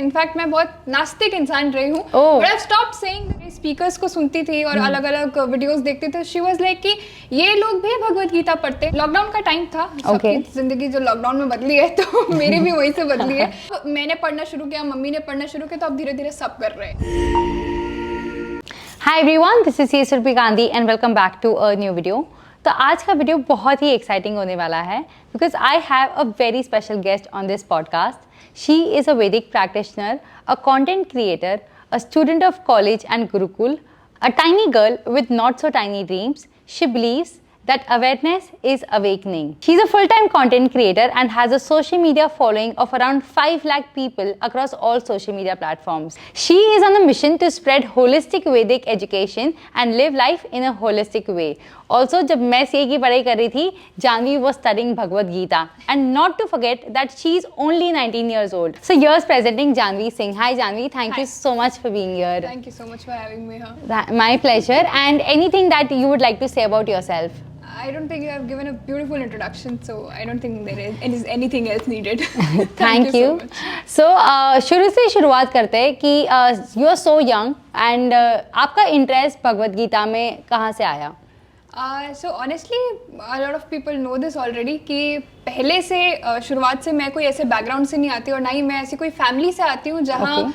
In fact मैं बहुत नास्तिक इंसान रही हूँ, but I stopped saying. Speakers को सुनती थी और अलग अलग वीडियोस देखते थे। शी वाज लाइक कि ये लोग भी भगवत गीता पढ़ते हैं। लॉकडाउन का टाइम था, सबकी जिंदगी जो लॉकडाउन में बदली है तो मेरी भी वहीं से बदली है। मैंने पढ़ना शुरू किया, मम्मी ने पढ़ना शुरू किया, तो अब धीरे धीरे सब कर रहे हैं। Hi everyone, this is Surabhi Gandhi and welcome back to a new video. तो आज का वीडियो बहुत ही एक्साइटिंग होने वाला है because I have a very special guest on this podcast. She is a Vedic practitioner, a content creator, a student of college and Gurukul, a tiny girl with not so tiny dreams. She believes that awareness is awakening. She's a full-time content creator and has a social media following of around 5 lakh people across all social media platforms. She is on a mission to spread holistic Vedic education and live life in a holistic way. Also, जब मैं CA की पढ़ाई कर रही थी, Janvi was studying Bhagavad Gita. And not to forget that she is only 19 years old. So here's presenting Janvi Singh. Hi Janvi, thank you so much for being here. Thank you so much for having me here. My pleasure. And anything that you would like to say about yourself? I don't think you have given a beautiful introduction, so I don't think there is anything else needed. Thank you. So शुरू से शुरुआत करते हैं कि you are so young and आपका interest Bhagavad Gita में कहाँ से आया? So honestly, a lot of people know this already कि पहले से शुरुआत से मैं कोई ऐसे बैकग्राउंड से नहीं आती और ना ही मैं ऐसी कोई फैमिली से आती हूँ जहाँ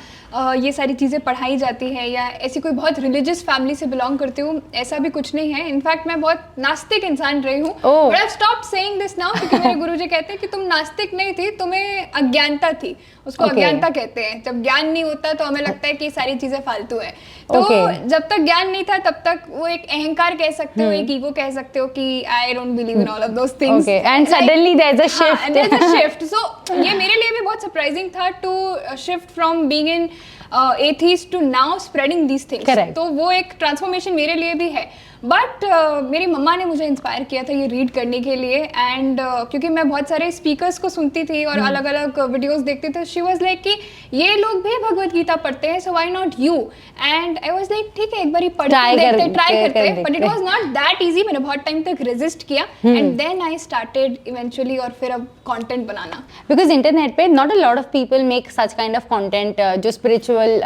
ये सारी चीज़ें पढ़ाई जाती है या ऐसी कोई बहुत रिलीजियस फैमिली से बिलोंग करती हूँ, ऐसा भी कुछ नहीं है। इनफैक्ट मैं बहुत नास्तिक इंसान रही हूँ, but I stopped saying this now क्योंकि मेरे गुरुजी कहते हैं कि तुम नास्तिक नहीं थी, तुम्हें अज्ञानता थी। उसको अज्ञानता कहते हैं। जब ज्ञान नहीं होता तो हमें लगता है कि सारी चीज़ें फालतू है। तो जब तक ज्ञान नहीं था तब तक वो एक अहंकार कह सकते हो, एक ईगो कह सकते हो कि I don't believe in all of those things. And suddenly there is a shift. There is a shift. So ये मेरे लिए भी बहुत सरप्राइजिंग था to shift from being in atheist to now spreading these things. तो वो एक transformation मेरे लिए भी है। बट मेरी मम्मा ने मुझे इंस्पायर किया था ये रीड करने के लिए। एंड क्योंकि मैं बहुत सारे स्पीकर्स को सुनती थी और अलग अलग वीडियोस देखती थी, शी वाज लाइक कि ये लोग भी भगवत गीता पढ़ते हैं, so why not you. And I was like ठीक है, एक बार पढ़ देखते, ट्राई करते। But it was not that easy. मैंने बहुत टाइम तक रेजिस्ट किया and then I started eventually, और फिर अब कंटेंट बनाना। बिकॉज इंटरनेट पे not a lot of people make such kind of content जो स्पिरिचुअल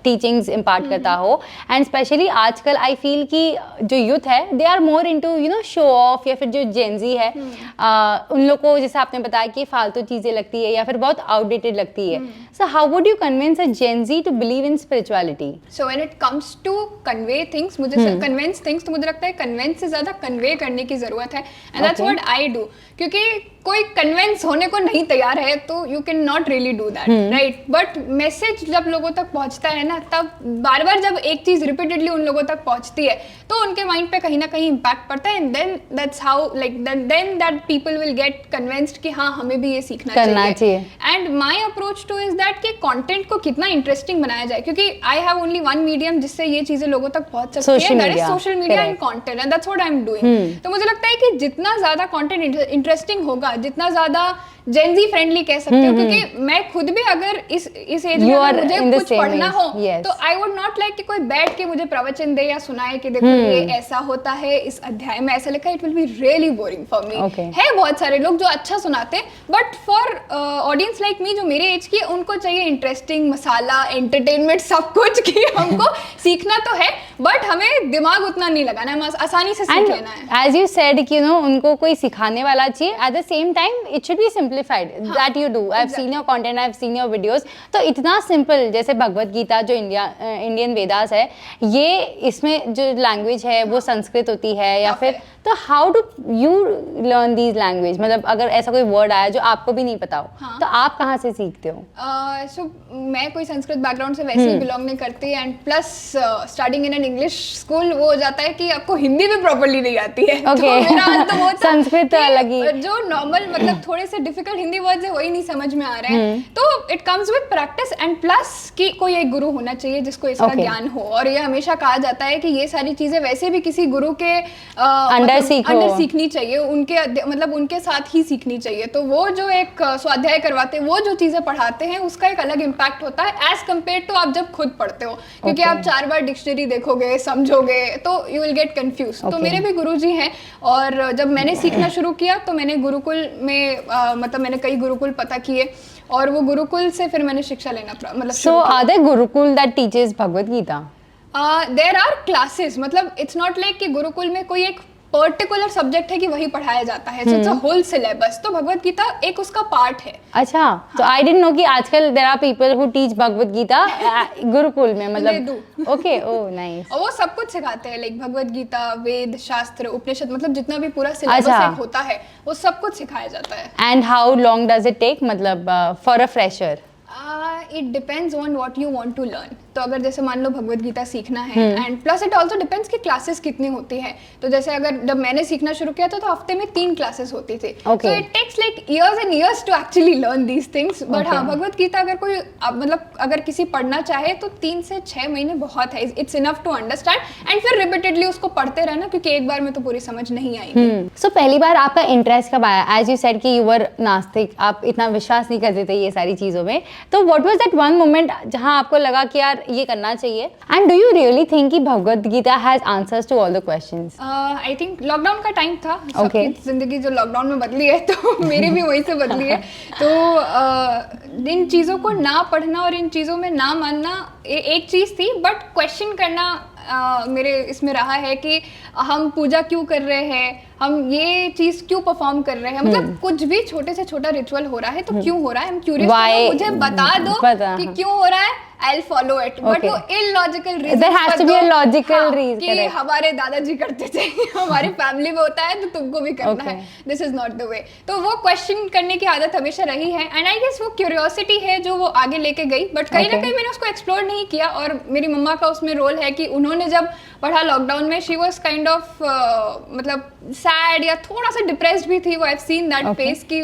टीचिंग्स इम्पार्ट करता हो। एंड स्पेशली आजकल आई फील कि जो यूथ है they are more into you know show off, या फिर जो जेनजी है उन लोग को जैसे आपने बताया कि फालतू चीजें लगती है या फिर बहुत आउटडेटेड लगती है। So how would you convince a Gen Z to believe in spirituality? So when it comes to convey things, मुझे कन्विंस थिंग्स, तो मुझे लगता है कन्विंस से ज्यादा कन्वे करने की जरूरत है। And that's what I do. क्योंकि कोई कन्विंस होने को नहीं तैयार है तो you can not really do that, right? But message जब लोगों तक पहुंचता है ना, तब बार बार जब एक चीज रिपीटेडली उन लोगों तक पहुंचती है तो उनके माइंड पे कहीं ना कहीं इम्पैक्ट पड़ता है। And then that's how like then that people will get convinced कि हाँ, हमें भी ये सीखना चाहिए। And my approach to is that कि कंटेंट को कितना इंटरेस्टिंग बनाया जाए, क्योंकि I have only one medium जिससे ये चीजें लोगों तक पहुंच सकती है, that is social media and content. And that's what I am doing. तो मुझे लगता है कि जितना ज्यादा कंटेंट इंटरेस्टिंग होगा, जितना ज्यादा जेनजी फ्रेंडली कह सकते हो, क्योंकि मैं खुद भी अगर इस एज में मुझे कुछ पढ़ना हो तो आई वुड नॉट लाइक कि कोई बैठ के मुझे प्रवचन दे या सुनाए कि देखो ये ऐसा होता है, इस अध्याय में ऐसा लिखा है। It will be really boring for me. है बहुत सारे लोग जो अच्छा सुनाते हैं, but for audience like me जो मेरे एज की, उनको चाहिए इंटरेस्टिंग मसाला, एंटरटेनमेंट, सब कुछ कि हमको सीखना तो है बट हमें दिमाग उतना नहीं लगाना है, आसानी से सीख लेना है। एज यू सेड कि नो उनको कोई सिखाने वाला चाहिए, eight the same time it should B simplified that you do. I've seen your content, I've seen your videos. तो इतना सिंपल, जैसे भगवत गीता जो इंडियन वेदास है, ये इसमें जो लैंग्वेज है वो संस्कृत होती है या फिर, तो how do you learn these language? मतलब अगर ऐसा कोई वर्ड आया जो आपको भी नहीं पता हो, तो आप कहाँ से सीखते हो? सो मैं कोई संस्कृत बैकग्राउंड से वैसे ही बिलोंग नहीं करती। And plus starting in an English school वो हो जाता है कि आपको हिंदी भी प्रॉपर्ली नहीं आती है। तो मेरा हाल तो वो था संस्कृत अलग ही, जो नॉर्मल मतलब थोड़े से डिफिकल्ट हिंदी वर्ड्स है वही नहीं समझ में आ रहे हैं। तो it comes with practice and plus कि कोई एक गुरु होना चाहिए जिसको इसका ज्ञान हो। और ये हमेशा कहा जाता है कि ये सारी चीजें वैसे भी किसी गुरु के अंडर सीखनी चाहिए, उनके मतलब उनके साथ ही सीखनी चाहिए। तो वो जो एक स्वाध्याय करवाते हैं, वो जो चीजें पढ़ाते हैं, उसका एक अलग इम्पैक्ट होता है एज कम्पेयर टू आप जब खुद पढ़ते हो। क्योंकि आप 4 बार डिक्शनरी देखोगे, समझोगे, तो यू विल गेट कंफ्यूज। तो मेरे भी गुरुजी हैं, और जब मैंने सीखना शुरू किया तो मैंने गुरुकुल में मतलब मैंने कई गुरुकुल पता किए और वो गुरुकुल से फिर मैंने शिक्षा लेना मतलब so are there gurukul that teaches Bhagavad Gita? There are classes, मतलब इट्स नॉट लाइक कि गुरुकुल में कोई एक पर्टिकुलर सब्जेक्ट है कि वही पढ़ाया जाता है, इट्स अ होल सिलेबस। तो भगवत गीता एक उसका पार्ट है। अच्छा, तो आई डिडंट नो कि आजकल there are people who teach Bhagavad Gita gurukul में, मतलब ओके, ओह नाइस। और वो सब कुछ सिखाते हैं, लाइक भगवत गीता, वेद, शास्त्र, उपनिषद, मतलब जितना भी पूरा सिलेबस होता है वो सब कुछ सिखाया जाता है। And how long does it take, मतलब for a fresher? It depends on what you want to learn. तो अगर जैसे मान लो भगवत गीता सीखना है, and plus it also depends कि क्लासेस कितनी होती है। तो जैसे अगर जब मैंने सीखना शुरू किया था तो हफ्ते में 3 क्लासेस होती थी। So it takes like years and years to actually learn these things. But हाँ, भगवत गीता अगर कोई मतलब अगर किसी पढ़ना चाहे तो 3 से 6 महीने बहुत है, it's enough to understand. And फिर रिपीटेडली उसको पढ़ते रहना, क्योंकि एक बार में तो पूरी समझ नहीं आएगी। सो पहली बार आपका इंटरेस्ट कब आया? एज यू सेड कि यू वर नास्तिक, आप इतना विश्वास नहीं करते थे ये सारी चीजों में, तो what was that one moment जहां आपको लगा कि यार ये करना चाहिए? And do you really think कि Bhagavad Gita has answers to all the questions? I think lockdown का टाइम था, सबकी जिंदगी जो लॉकडाउन में बदली है तो मेरी भी वहीं से बदली है। तो इन चीज़ों को ना पढ़ना और इन चीज़ों में ना मानना एक चीज़ थी, बट क्वेश्चन करना मेरे इसमें रहा है कि हम पूजा क्यों कर रहे हैं, हम ये चीज क्यों परफॉर्म कर रहे हैं, मतलब कुछ भी छोटे से छोटा रिचुअल हो रहा है तो क्यों हो रहा है, I'm curious, मुझे बता दो कि क्यों हो रहा है, I'll follow it. But वो illogical reason, there has to be a logical reason, कि हमारे दादाजी करते थे, हमारी फैमिली में होता है तो तुमको भी करना है, this is not the way। तो वो क्वेश्चन करने की आदत हमेशा रही है, एंड आई गेस वो क्यूरियोसिटी है जो वो आगे लेके गई, बट कहीं ना कहीं मैंने उसको एक्सप्लोर नहीं किया। और मेरी मम्मा का उसमें रोल है कि उन्होंने जब पढ़ा लॉकडाउन में, शी वॉज काइंड ऑफ मतलब सैड या थोड़ा सा डिप्रेस्ड भी थी। वो I have seen that face कि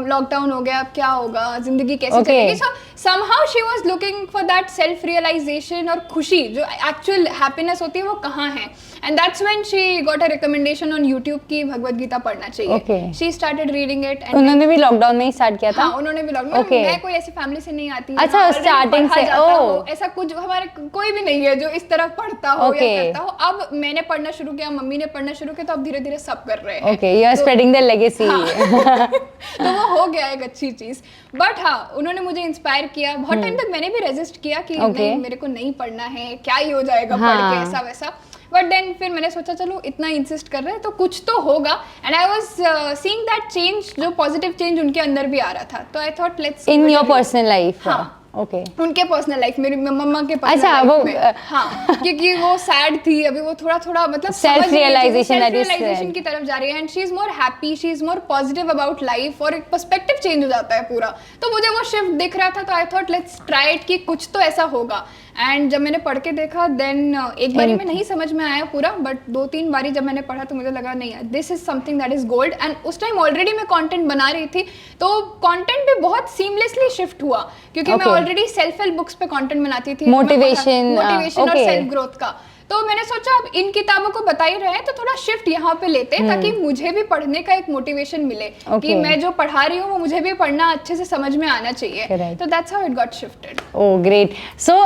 लॉकडाउन हो गया, अब क्या होगा, जिंदगी कैसे चलेगी। So somehow she was looking for that self realization, और खुशी जो एक्चुअल हैप्पीनेस होती है वो कहाँ है। And that's when she got a recommendation on YouTube की भगवत गीता पढ़ना चाहिए। She started reading it. उन्होंने भी लॉकडाउन में ही स्टार्ट किया था? हाँ, उन्होंने भी लॉकडाउन में। मैं कोई ऐसी फैमिली से नहीं आती। अच्छा, स्टार्टिंग से? ओह, ऐसा कुछ हमारे कोई भी नहीं है जो इस तरह पढ़ता हो या करता हो। अब मैंने पढ़ना शुरू किया, मम्मी ने पढ़ना शुरू किया, तो अब धीरे धीरे सब कर रहे हैं। Okay, you are spreading the legacy. तो वो हो गया एक अच्छी चीज। बट हाँ, उन्होंने मुझे इंस्पायर किया। बहुत टाइम तक मैंने भी रेजिस्ट किया कि नहीं, मेरे को नहीं पढ़ना है, क्या ही हो जाएगा पढ़ के, ऐसा वैसा। बट देन फिर मैंने सोचा चलो इतना इंसिस्ट कर रहे हैं तो कुछ तो होगा। And I was seeing that change, जो पॉजिटिव चेंज उनके अंदर भी आ रहा था। तो I thought let's in your personal life. Okay, उनके पर्सनल लाइफ, मेरी मम्मा के पर्सनल अच्छा, लाइफ वो में। हाँ, क्योंकि वो सैड थी, अभी वो थोड़ा थोड़ा मतलब सेल्फ रियलाइजेशन की तरफ जा रही है, and she is more happy, she is more positive about life, और एक पर्सपेक्टिव चेंज हो जाता है पूरा। तो मुझे वो शिफ्ट दिख रहा था, तो I thought let's try it कि कुछ तो ऐसा होगा। एंड जब मैंने पढ़ के देखा, देन एक बारी में नहीं समझ में आया पूरा, बट 2-3 बारी जब मैंने पढ़ा तो मुझे लगा नहीं यार, this is something that is gold. And उस टाइम ऑलरेडी मैं कंटेंट बना रही थी, तो कंटेंट भी बहुत सीमलेसली शिफ्ट हुआ, क्योंकि मैं ऑलरेडी सेल्फ हेल्प बुक्स पे कंटेंट बनाती थी, मोटिवेशन और सेल्फ ग्रोथ का। तो मैंने सोचा अब इन किताबों को बता ही रहे हैं तो थोड़ा शिफ्ट यहाँ पे लेते हैं, ताकि मुझे भी पढ़ने का एक मोटिवेशन मिले कि मैं जो पढ़ा रही हूँ वो मुझे भी पढ़ना अच्छे से समझ में आना चाहिए। तो that's how it got shifted. Oh great. So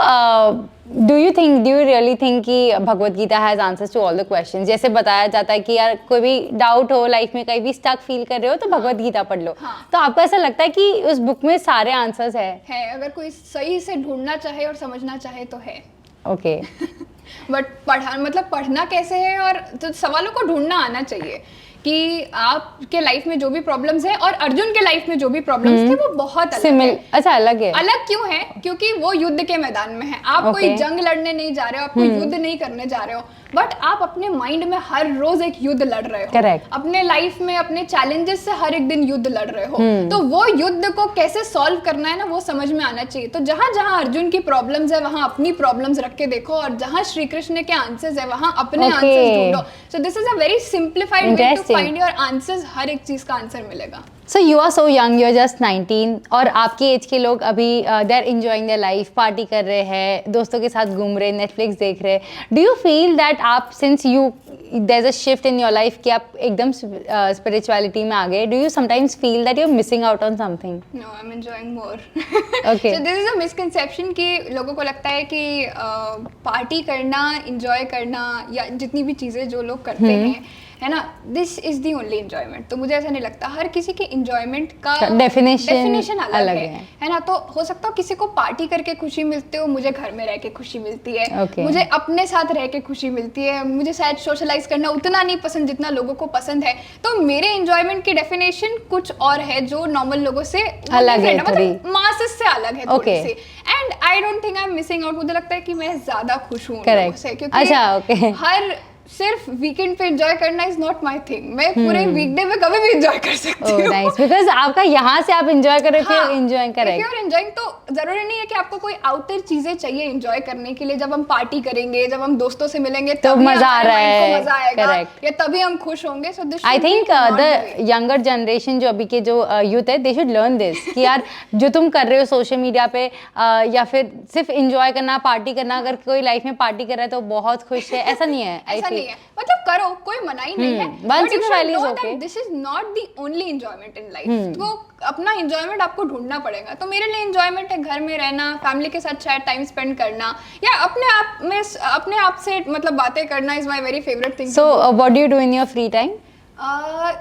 do you really think कि Bhagavad Gita has answers to all the questions? जैसे बताया जाता है कि यार कोई भी डाउट हो लाइफ में, कहीं भी स्टक फील कर रहे हो तो भगवत गीता पढ़ लो। तो आपको ऐसा लगता है कि उस बुक में सारे आंसर्स है? अगर कोई सही से ढूंढना चाहे और समझना चाहे तो है। ओके, बट पढ़ना कैसे है, और तो सवालों को ढूंढना आना चाहिए कि आपके लाइफ में जो भी प्रॉब्लम्स है और अर्जुन के लाइफ में जो भी प्रॉब्लम्स थे वो बहुत अलग है। अच्छा, अलग है। अलग क्यों है? क्योंकि वो युद्ध के मैदान में है। आप कोई जंग लड़ने नहीं जा रहे हो, आप कोई युद्ध नहीं करने जा रहे हो, बट आप अपने माइंड में हर रोज एक युद्ध लड़ रहे हो। Correct. अपने लाइफ में अपने चैलेंजेस से हर एक दिन युद्ध लड़ रहे हो। तो वो युद्ध को कैसे सॉल्व करना है ना, वो समझ में आना चाहिए। तो जहां जहां अर्जुन की प्रॉब्लम्स है वहां अपनी प्रॉब्लम्स रख के देखो, और जहां श्री कृष्ण के आंसर्स है वहां अपने आंसर्स ढूंढो। So this is a very simplified way to find your answers. हर एक चीज का आंसर मिलेगा। So you are so young, you are just 19, और आपकी एज के लोग अभी they are enjoying their life, party कर रहे हैं, दोस्तों के साथ घूम रहे हैं, नेटफ्लिक्स देख रहे हैं। Do you feel that आप since you there's a shift in your life कि आप एकदम spirituality में आ गए, do you sometimes feel that you're missing out on something? No, I'm enjoying more. Okay. So this is a misconception कि लोगों को लगता है कि पार्टी करना, enjoy करना, या जितनी भी चीज़ें जो लोग करते हैं, है ना, this is the only enjoyment. तो मुझे ऐसा नहीं लगता, हर किसी के एंजॉयमेंट का डेफिनेशन अलग है ना। तो हो सकता है किसी को पार्टी करके खुशी मिलती हो, मुझे घर में रह के खुशी मिलती है, मुझे अपने साथ रह के खुशी मिलती है, मुझे शायद सोशलाइज करना उतना नहीं पसंद जितना लोगों को पसंद है। तो मेरे एंजॉयमेंट की डेफिनेशन कुछ और है जो नॉर्मल लोगों से अलग है, मतलब मासेस से अलग है थोड़ी सी। And I don't think I am missing out. मुझे लगता है कि मैं ज्यादा खुश हूँ लोगों से, क्योंकि हर सिर्फ वीकेंड पे एंजॉय करना इज नॉट माय थिंग। मैं पूरे वीकडे में कभी भी एंजॉय कर सकती हूँ। नाइस, बिकॉज़ आपका यहाँ से आप एंजॉय कर रहे थे, एंजॉय करें। और एंजॉयिंग तो जरूरी नहीं है कि आपको कोई आउटर चीजें चाहिए एंजॉय करने के लिए। जब हम पार्टी करेंगे, जब हम दोस्तों से मिलेंगे, तो मजा आ रहा है, मजा आएगा, या तभी हम खुश होंगे। So this I think the younger generation, जो अभी के जो यूथ है, दे शुड लर्न दिस कि यार जो तुम कर रहे हो सोशल मीडिया पे या फिर सिर्फ एंजॉय करना, पार्टी करना, अगर कोई लाइफ में पार्टी कर रहा है तो बहुत खुश है, ऐसा नहीं है। ऐसा नहीं है, मतलब करो, कोई मना ही नहीं है, once in a while is okay. This is not the only enjoyment in life. तो अपना एंजॉयमेंट आपको ढूंढना पड़ेगा। तो मेरे लिए एंजॉयमेंट है घर में रहना, फैमिली के साथ शायद टाइम स्पेंड करना, या अपने आप से मतलब बातें करना is my very favourite thing. So what do you do in your free time?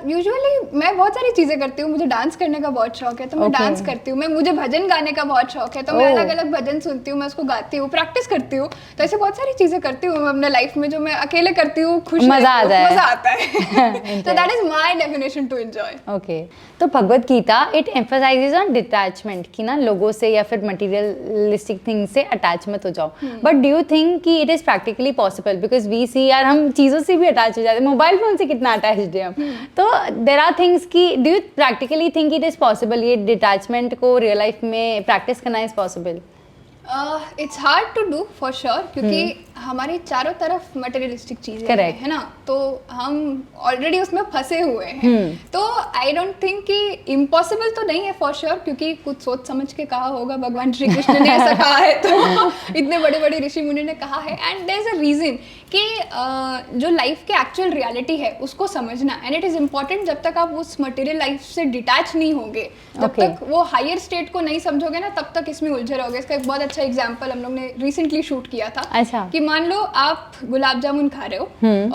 Usually मैं बहुत सारी चीजें करती हूँ। मुझे डांस करने का बहुत शौक है, तो मैं डांस करती हूँ। मुझे भजन गाने का बहुत शौक है, तो मैं अलग अलग भजन सुनती हूँ, मैं उसको गाती हूँ, प्रैक्टिस करती हूँ। तो ऐसे बहुत सारी चीजें करती हूँ मैं अपने लाइफ में, जो मैं अकेले करती हूँ, खुश मजा आता है। तो that is my definition to enjoy. Okay, तो Bhagavad Gita it emphasizes on detachment, कि ना लोगों से या फिर मटेरियलिस्टिक थिंग्स से अटैच मत हो जाओ। बट डू यू थिंक कि it is practically possible? Because we see यार हम चीज़ों से भी अटैच हो जाते हैं, मोबाइल फोन से कितना अटैच्ड है हम। तो देर आर थिंग्स की do you practically think it is possible, ये डिटैचमेंट को रियल लाइफ में प्रैक्टिस करना is possible? It's hard to do for sure, क्योंकि हमारी चारों तरफ मटेरियलिस्टिक चीजें हैं, है ना, तो हम ऑलरेडी उसमें फंसे हुए हैं। तो आई डोंट थिंक कि इम्पॉसिबल तो नहीं है फॉर श्योर, क्योंकि कुछ सोच समझ के कहा होगा, भगवान श्री कृष्ण ने ऐसा कहा है, तो इतने बड़े बड़े ऋषि मुनि ने कहा है। And there is a reason कि जो लाइफ के एक्चुअल रियलिटी है उसको समझना, एंड इट इज इम्पॉर्टेंट। जब तक आप उस मटेरियल लाइफ से डिटैच नहीं होंगे, जब तक वो हायर स्टेट को नहीं समझोगे ना, तब तक इसमें उलझे रहोगे। इसका एक बहुत अच्छा एग्जाम्पल हम लोग ने रिसेंटली शूट किया था। अच्छा। कि मान लो आप गुलाब जामुन खा रहे हो,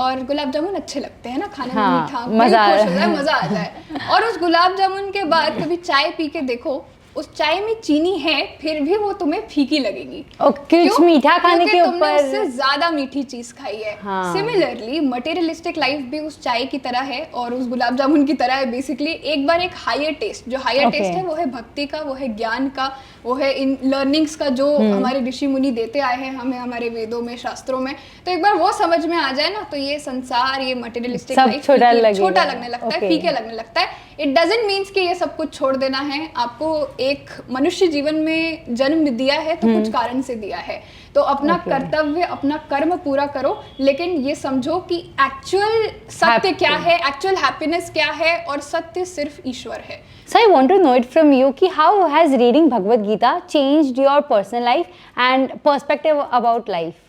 और गुलाब जामुन अच्छे लगते हैं ना खाने में, मीठा, मजा आ जाए, और उस गुलाब जामुन के बाद कभी चाय पी के देखो, उस चाय में चीनी है, फिर भी वो तुम्हें फीकी लगेगी। कुछ मीठा खाने के ऊपर उससे ज्यादा मीठी चीज खाई है। सिमिलरली मटेरियलिस्टिक लाइफ भी उस चाय की तरह है और उस गुलाब जामुन की तरह है। बेसिकली एक बार एक हायर टेस्ट, जो हायर टेस्ट है वो है भक्ति का, वो है ज्ञान का, वो है इन लर्निंग्स का, जो हमारे ऋषि मुनि देते आए हैं हमें हमारे वेदों में, शास्त्रों में। तो एक बार वो समझ में आ जाए ना, तो ये संसार, ये मटेरियलिस्टिक लाइफ छोटा लगने लगता है, फीके लगने लगता है। इट डजंट मीन्स कि ये सब कुछ छोड़ देना है। आपको एक मनुष्य जीवन में जन्म दिया है तो कुछ कारण से दिया है, तो अपना कर्तव्य, अपना कर्म पूरा करो, लेकिन ये समझो कि एक्चुअल सत्य क्या है, एक्चुअल हैप्पीनेस क्या है, और सत्य सिर्फ ईश्वर है। So I want to know it from you कि how has reading Bhagavad Gita changed your personal life and perspective about life?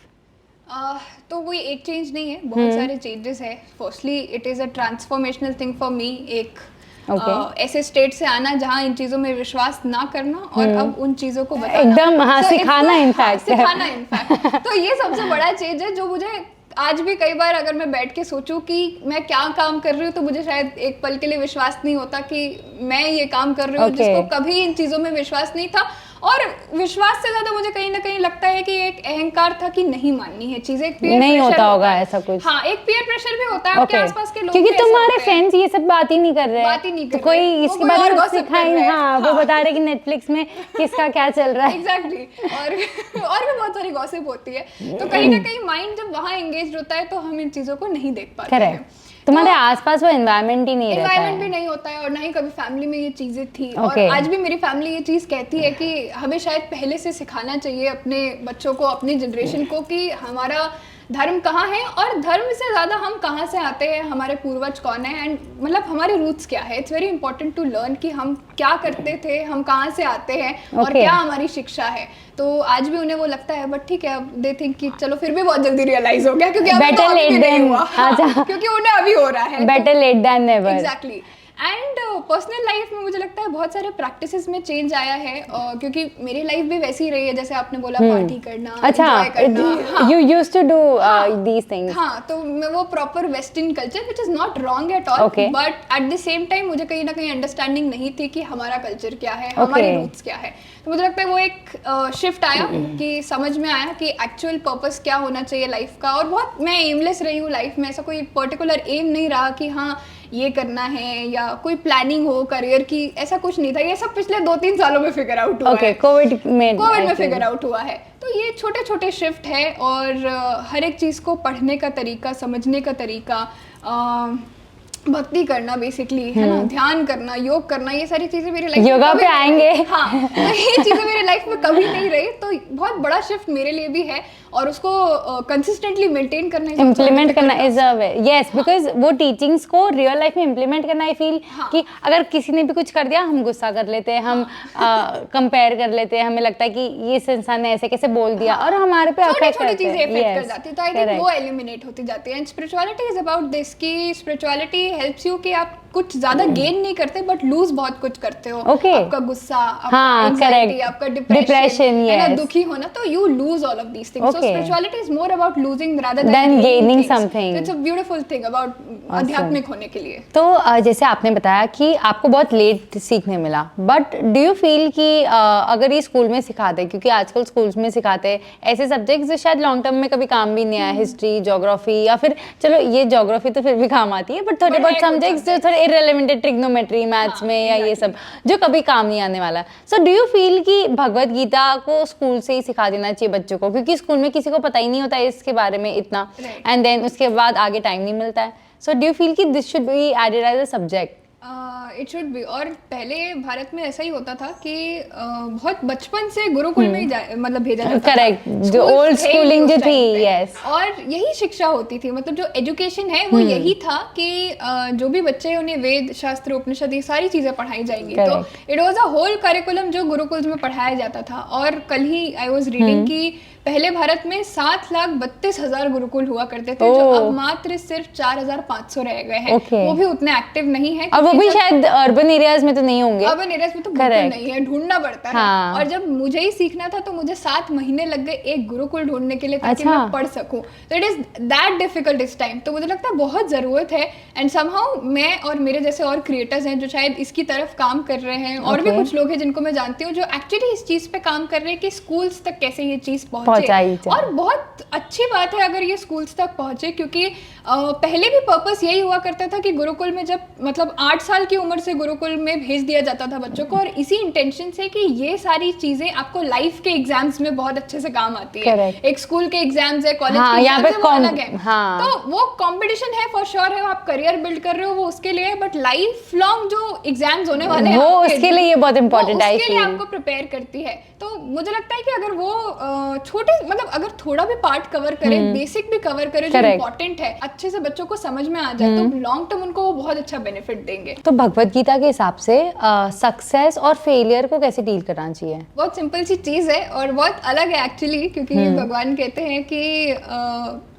तो वो एक चेंज नहीं है, बहुत सारे चेंजेस है। Firstly it is a transformational thing for me. एक ऐसे स्टेट से आना जहाँ इन चीजों में विश्वास ना करना, और अब उन चीजों को बताना, एकदम सिखाना इनफैक्ट। तो ये सबसे बड़ा चेंज है, जो मुझे आज भी कई बार अगर मैं बैठ के सोचूं कि मैं क्या काम कर रही हूँ, तो मुझे शायद एक पल के लिए विश्वास नहीं होता कि मैं ये काम कर रही हूँ, जिसको कभी इन चीजों में विश्वास नहीं था। और विश्वास से ज्यादा मुझे कहीं ना कहीं लगता है कि एक अहंकार था कि नहीं माननी है चीजें, एक पीयर नहीं होता होगा ऐसा कुछ। हाँ, एक पीयर प्रेशर भी होता है आपके आसपास के लोग, क्योंकि तुम्हारे फ्रेंड्स ये सब बात ही नहीं कर रहे, तो कोई इसके बारे में सिखाए, हाँ, वो बता रहे कि नेटफ्लिक्स में किसका क्या चल रहा है। एग्जैक्टली। और भी बहुत सारी गॉसिप होती है, तो कहीं ना कहीं माइंड जब वहाँ एंगेज होता है तो हम इन चीजों को नहीं देख पाते हैं। तुम्हारे आसपास वो एनवायरनमेंट ही नहीं रहता है, एनवायरनमेंट भी नहीं होता है, और ना ही कभी फैमिली में ये चीजें थी। और आज भी मेरी फैमिली ये चीज कहती है कि हमें शायद पहले से सिखाना चाहिए अपने बच्चों को, अपनी जनरेशन को, कि हमारा धर्म कहाँ है, और धर्म से ज्यादा हम कहाँ से आते हैं, हमारे पूर्वज कौन है, एंड मतलब हमारे रूट्स क्या है। It's very important to learn कि हम क्या करते थे, हम कहाँ से आते हैं, और क्या हमारी शिक्षा है। तो आज भी उन्हें वो लगता है, बट ठीक है, अब दे थिंक कि चलो फिर भी बहुत जल्दी रियलाइज हो गया, क्योंकि बेटर लेट देन, क्योंकि उन्हें अभी हो रहा है, better late than never. Exactly. And personal life में मुझे लगता है बहुत सारे प्रैक्टिसेस में चेंज आया है, क्योंकि मेरी लाइफ भी वैसी ही रही है, जैसे आपने बोला पार्टी करना, अच्छा, enjoy करना, you used to do these things. हाँ, तो मैं वो proper western culture which is not wrong at all, Okay. But at the same time मुझे कहीं ना कहीं अंडरस्टैंडिंग नहीं थी कि हमारा कल्चर क्या है, हमारी रूट्स क्या है। तो मुझे लगता है वो एक शिफ्ट आया कि समझ में आया कि एक्चुअल पर्पस क्या होना चाहिए लाइफ का। और बहुत मैं एमलेस रही हूँ लाइफ में, ऐसा कोई पर्टिकुलर एम नहीं रहा कि हाँ ये करना है या कोई प्लानिंग हो करियर की, ऐसा कुछ नहीं था। ये सब पिछले 2-3 सालों में फिगर आउट हुआ है। कोविड में फिगर आउट हुआ है। तो ये छोटे छोटे शिफ्ट है, और हर एक चीज़ को पढ़ने का तरीका, समझने का तरीका, भक्ति करना बेसिकली, है ना, ध्यान करना, योग करना, ये सारी चीजें मेरी लाइफ योगा पे आएंगे। हाँ, तो ये चीजें मेरी लाइफ में कभी नहीं रही, तो बहुत बड़ा शिफ्ट मेरे लिए भी है, और उसको कंसिस्टेंटली मेंटेन करना, इम्प्लीमेंट करना is a way, yes, because वो टीचिंग्स को रियल लाइफ में इम्प्लीमेंट करना, आई फील कि अगर किसी ने भी कुछ कर दिया हम गुस्सा कर लेते हैं, हम कंपेयर कर लेते हैं, हमें लगता है कि ये इंसान ने ऐसे कैसे बोल दिया, और हमारे पे अफेक्ट छोटी चीजें इफेक्ट कर जाती है। तो आई थिंक वो एलिमिनेट होती जाती है। And spirituality is about this, कि स्पिरिचुअलिटी हेल्प्स यू कि आप कुछ ज्यादा गेन नहीं करते बट लूज बहुत कुछ करते हो। आपका गुस्सा, आपका एंजाइटी, आपका डिप्रेशन, है ना, दुखी होना, तो you lose all of these things. So spirituality is more about losing rather than gaining something. It's a beautiful thing about आध्यात्मिक होने के लिए। तो जैसे आपने बताया कि आपको बहुत लेट सीखने मिला, बट डू यू फील कि अगर ये स्कूल में सिखाते, क्योंकि आजकल स्कूल्स में सिखाते हैं ऐसे सब्जेक्ट्स जो शायद लॉन्ग टर्म में कभी काम भी नहीं आया, हिस्ट्री, ज्योग्राफी, या फिर चलो ये ज्योग्राफी तो फिर भी काम आती है, बट थोड़े बहुत सब्जेक्ट्स जो थोड़े इररिलेवेंट, ट्रिग्नोमेट्री, मैथ्स में, या ये सब जो कभी काम नहीं आने वाला। सो डू यू फील कि भगवत गीता को स्कूल से ही सिखा देना चाहिए बच्चों को, क्योंकि स्कूल में किसी को पता ही नहीं होता है इसके बारे में इतना, एंड देन उसके बाद आगे टाइम नहीं मिलता है। सो डू यू फील कि this should be added as a subject? It should be. और पहले भारत में ऐसा ही होता था कि बहुत बचपन से गुरुकुल में ही मतलब भेजा जाता था। करेक्ट, जो ओल्ड स्कूलिंग जो थी, यस। और यही शिक्षा होती थी, मतलब जो एजुकेशन है वो यही था कि जो भी बच्चे, उन्हें वेद, शास्त्र, उपनिषद, ये सारी चीजें पढ़ाई जाएंगी। तो it was a whole curriculum जो गुरुकुल में पढ़ाया जाता था। और कल ही आई वाज रीडिंग कि पहले भारत में 7,32,000 गुरुकुल हुआ करते थे, जो अब मात्र सिर्फ 4,500 रह गए हैं। वो भी उतने एक्टिव नहीं है, और वो भी शायद अर्बन एरियाज में तो नहीं होंगे। अर्बन एरियाज में तो बिल्कुल नहीं है, ढूंढना पड़ता है। और जब मुझे ही सीखना था तो मुझे 7 महीने लग गए एक गुरुकुल ढूंढने के लिए, ताकि मैं पढ़ सकूं। तो इट इज दैट डिफिकल्ट इस टाइम। तो मुझे लगता है बहुत जरूरत है, एंड समहाउ मैं और मेरे जैसे और क्रिएटर्स हैं जो शायद इसकी तरफ काम कर रहे हैं, और भी कुछ लोग हैं जिनको मैं जानती हूँ जो एक्चुअली इस चीज पे काम कर रहे हैं कि स्कूल्स तक कैसे ये चीज पहुंचे। और बहुत अच्छी बात है अगर ये स्कूल्स तक पहुंचे, क्योंकि पहले भी पर्पस यही हुआ करता था कि गुरुकुल में जब मतलब 8 साल की उम्र से गुरुकुल में भेज दिया जाता था बच्चों को, और इसी इंटेंशन से कि ये सारी चीजें आपको लाइफ के एग्जाम्स में बहुत अच्छे से काम आती है। एक स्कूल के एग्जाम्स है, कॉलेज के एग्जाम्स है, वो अलग है। तो वो कंपटीशन है फॉर श्योर है, आप करियर बिल्ड कर रहे हो वो उसके लिए, बट लाइफ लॉन्ग जो एग्जाम्स होने वाले हैं वो उसके लिए ये बहुत इंपॉर्टेंट है, उसके लिए आपको प्रिपेयर करती है। तो मुझे लगता है कि अगर वो छोटे मतलब अगर थोड़ा भी पार्ट कवर करे, बेसिक भी कवर करे जो इम्पोर्टेंट है, अच्छे से बच्चों को समझ में आ जाए, तो लॉन्ग टर्म उनको वो बहुत अच्छा बेनिफिट देंगे। तो भगवत गीता के हिसाब से सक्सेस और फेलियर को कैसे डील करना चाहिए? बहुत सिंपल सी चीज है और बहुत अलग है एक्चुअली, क्योंकि भगवान कहते हैं कि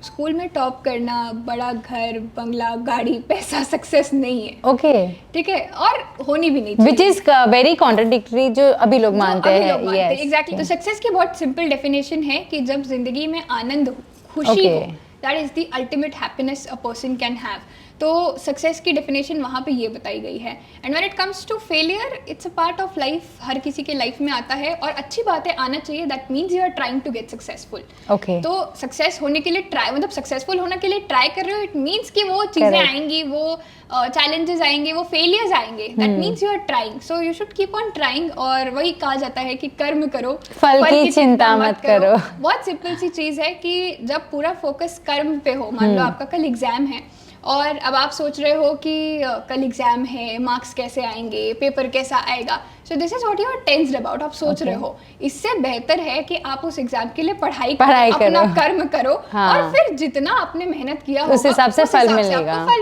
स्कूल में टॉप करना, बड़ा घर, बंगला, गाड़ी, पैसा सक्सेस नहीं है। ओके, ठीक है, और होनी भी नहीं चाहिए, विच इज वेरी कॉन्ट्रडिक्टरी जो अभी लोग मानते हैं। एग्जैक्टली। तो सक्सेस की बहुत सिंपल डेफिनेशन है कि जब जिंदगी में आनंद, खुशी हो, that is the ultimate happiness a person can have. तो सक्सेस की डेफिनेशन वहाँ पे ये बताई गई है। And when it comes to failure, it's a part of life, हर किसी के लाइफ में आता है, और अच्छी बात है, आना चाहिए। That means you are trying to get successful. Okay, तो सक्सेस होने के लिए ट्राई, मतलब सक्सेसफुल होने के लिए ट्राई कर रहे हो, इट मीन्स कि वो चीज़ें आएंगी, वो चैलेंजेस आएंगे, वो फेलियर्स आएंगे, that means you are trying. So you should keep on trying. और वही कहा जाता है कि कर्म करो, फल की चिंता मत करो। बहुत सिंपल सी चीज़ है कि जब पूरा फोकस कर्म पे हो, मान लो आपका कल एग्जाम है, और अब आप सोच रहे हो कि कल एग्जाम है, मार्क्स कैसे आएंगे, पेपर कैसा आएगा, so this is what you are tensed about. आप सोच रहे हो, इससे बेहतर है कि आप उस एग्जाम के लिए पढ़ाई अपना कर्म करो, और फिर जितना आपने मेहनत किया होगा उस हिसाब से फल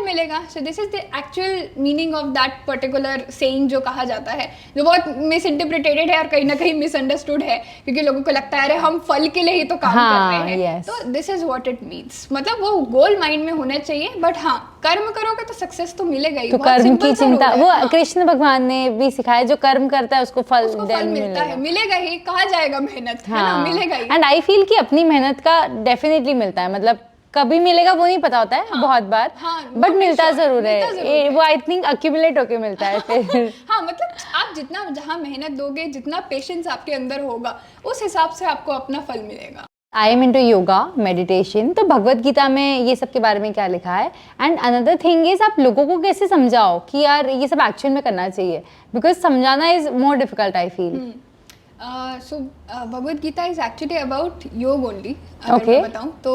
मिलेगा। सो this is the actual meaning of that particular saying जो कहा जाता है, जो बहुत मिस इंटरप्रिटेटेड है और कहीं ना कहीं मिसअंडरस्टूड है, क्योंकि लोगों को लगता है अरे हम फल के लिए ही तो काम कर रहे हैं। तो this is what it means, मतलब वो गोल माइंड में होना चाहिए। बट हाँ, कर्म करोगे तो सक्सेस तो मिलेगा ही। तो बहुत कर्म simple की सा चिंता, rule है। वो हाँ, कृष्ण भगवान ने भी सिखाया, जो कर्म करता है उसको फल उसको फल मिलता है, मिलेगा ही, कहा जाएगा मेहनत, है ना, मिलेगा ही। एंड आई फील कि अपनी मेहनत का डेफिनेटली मिलता है, मतलब कभी मिलेगा वो नहीं पता होता है बहुत बार, बट मिलता जरूर है, वो आई थिंक अक्यूमुलेट होके मिलता है फिर। हाँ, मतलब आप जितना जहाँ मेहनत दोगे, जितना पेशेंस आपके अंदर होगा, उस हिसाब से आपको अपना फल मिलेगा। I am into yoga meditation, तो भगवत गीता में ये सब के बारे में क्या लिखा है? एंड अनदर थिंग इज, आप लोगों को कैसे समझाओ कि यार ये सब एक्चुअल में करना चाहिए, बिकॉज समझाना is more difficult I feel. So Bhagavad Gita is actually about yoga only. अगर मैं बताऊं तो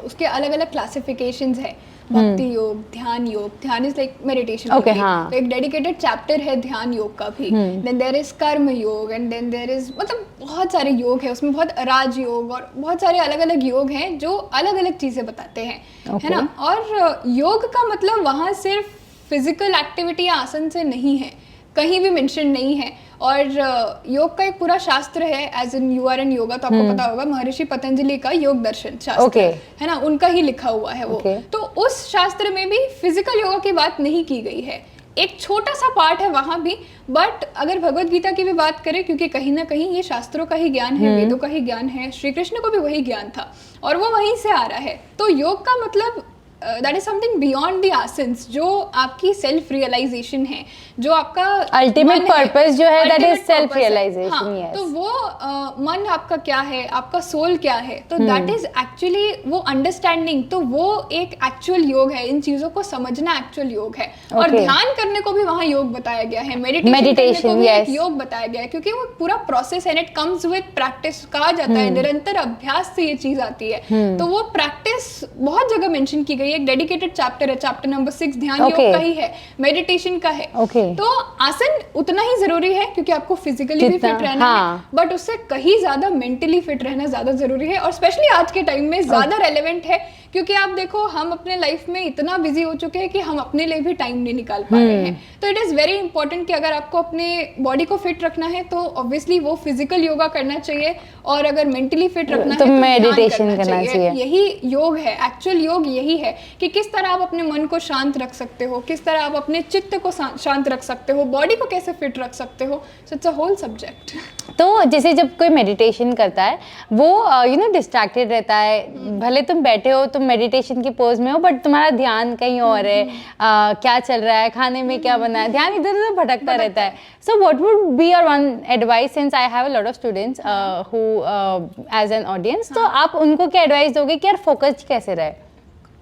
उसके अलग अलग क्लासिफिकेशंस है। भक्ति योग, ध्यान इज लाइक मेडिटेशन। हाँ. तो एक डेडिकेटेड चैप्टर है ध्यान योग का भी। देन देयर इज कर्म योग, एंड देन देयर इज, मतलब बहुत सारे योग है उसमें, बहुत राज योग और बहुत सारे अलग अलग योग हैं जो अलग अलग चीजें बताते हैं, है ना। और योग का मतलब वहाँ सिर्फ फिजिकल एक्टिविटी या आसन से नहीं है, कहीं भी मेंशन नहीं है। और योग का एक पूरा शास्त्र है, as in you are in yoga, तो आपको पता होगा महर्षि पतंजलि का योग दर्शन शास्त्र, है ना, उनका ही लिखा हुआ है वो। तो उस शास्त्र में भी फिजिकल योगा की बात नहीं की गई है, एक छोटा सा पार्ट है वहां भी। बट अगर भगवत गीता की भी बात करें, क्योंकि कहीं ना कहीं ये शास्त्रों का ही ज्ञान है, वेदों का ही ज्ञान है, श्री कृष्ण को भी वही ज्ञान था और वो वहीं से आ रहा है। तो योग का मतलब that is something beyond the asanas, जो आपकी सेल्फ रियलाइजेशन है, जो आपका अल्टीमेट पर्पस जो है, that is self realization. Yes, तो वो मन आपका क्या है, आपका सोल क्या है, तो दैट इज एक्चुअली वो अंडरस्टैंडिंग। तो वो एक एक्चुअल योग है, इन चीजों को समझना एक्चुअल योग है। और ध्यान करने को भी वहाँ योग बताया गया है, मेडिटेशन को भी एक योग बताया गया है, क्योंकि वो पूरा प्रोसेस है, इट कम्स विद प्रैक्टिस। कहा जाता है निरंतर अभ्यास से ये चीज आती है। तो वो प्रैक्टिस बहुत जगह मेंशन की गई है। एक डेडिकेटेड चैप्टर है, चैप्टर नंबर 6 ध्यान योग का ही है, मेडिटेशन का है। तो आसन उतना ही जरूरी है, क्योंकि आपको फिजिकली भी फिट रहना है, बट उससे कहीं ज्यादा मेंटली फिट रहना ज्यादा जरूरी है। और स्पेशली आज के टाइम में ज्यादा रेलेवेंट है, क्योंकि आप देखो हम अपने लाइफ में इतना बिजी हो चुके हैं कि हम अपने लिए भी टाइम नहीं निकाल पा रहे हैं। तो इट इज वेरी इंपॉर्टेंट कि अगर आपको अपने बॉडी को फिट रखना है तो ऑब्वियसली वो फिजिकल योगा करना चाहिए, और अगर मेंटली फिट रखना है तो मेडिटेशन करना चाहिए। यही योग है, एक्चुअल योग यही है कि किस तरह आप अपने मन को शांत रख सकते हो, किस तरह आप अपने चित्त को शांत रख सकते हो, बॉडी को कैसे फिट रख सकते हो। So it's a whole subject. तो जैसे जब कोई मेडिटेशन करता है वो यू नो डिस्ट्रैक्टेड रहता है, भले तुम बैठे हो, तुम मेडिटेशन की पोज में हो, बट तुम्हारा ध्यान कहीं और है, क्या चल रहा है, खाने में क्या बना है, ध्यान इधर उधर भटकता रहता है। So what would be your one advice, since I have a lot of students who as an audience, तो आप उनको क्या एडवाइस दोगे कि यार फोकस्ड कैसे रहे?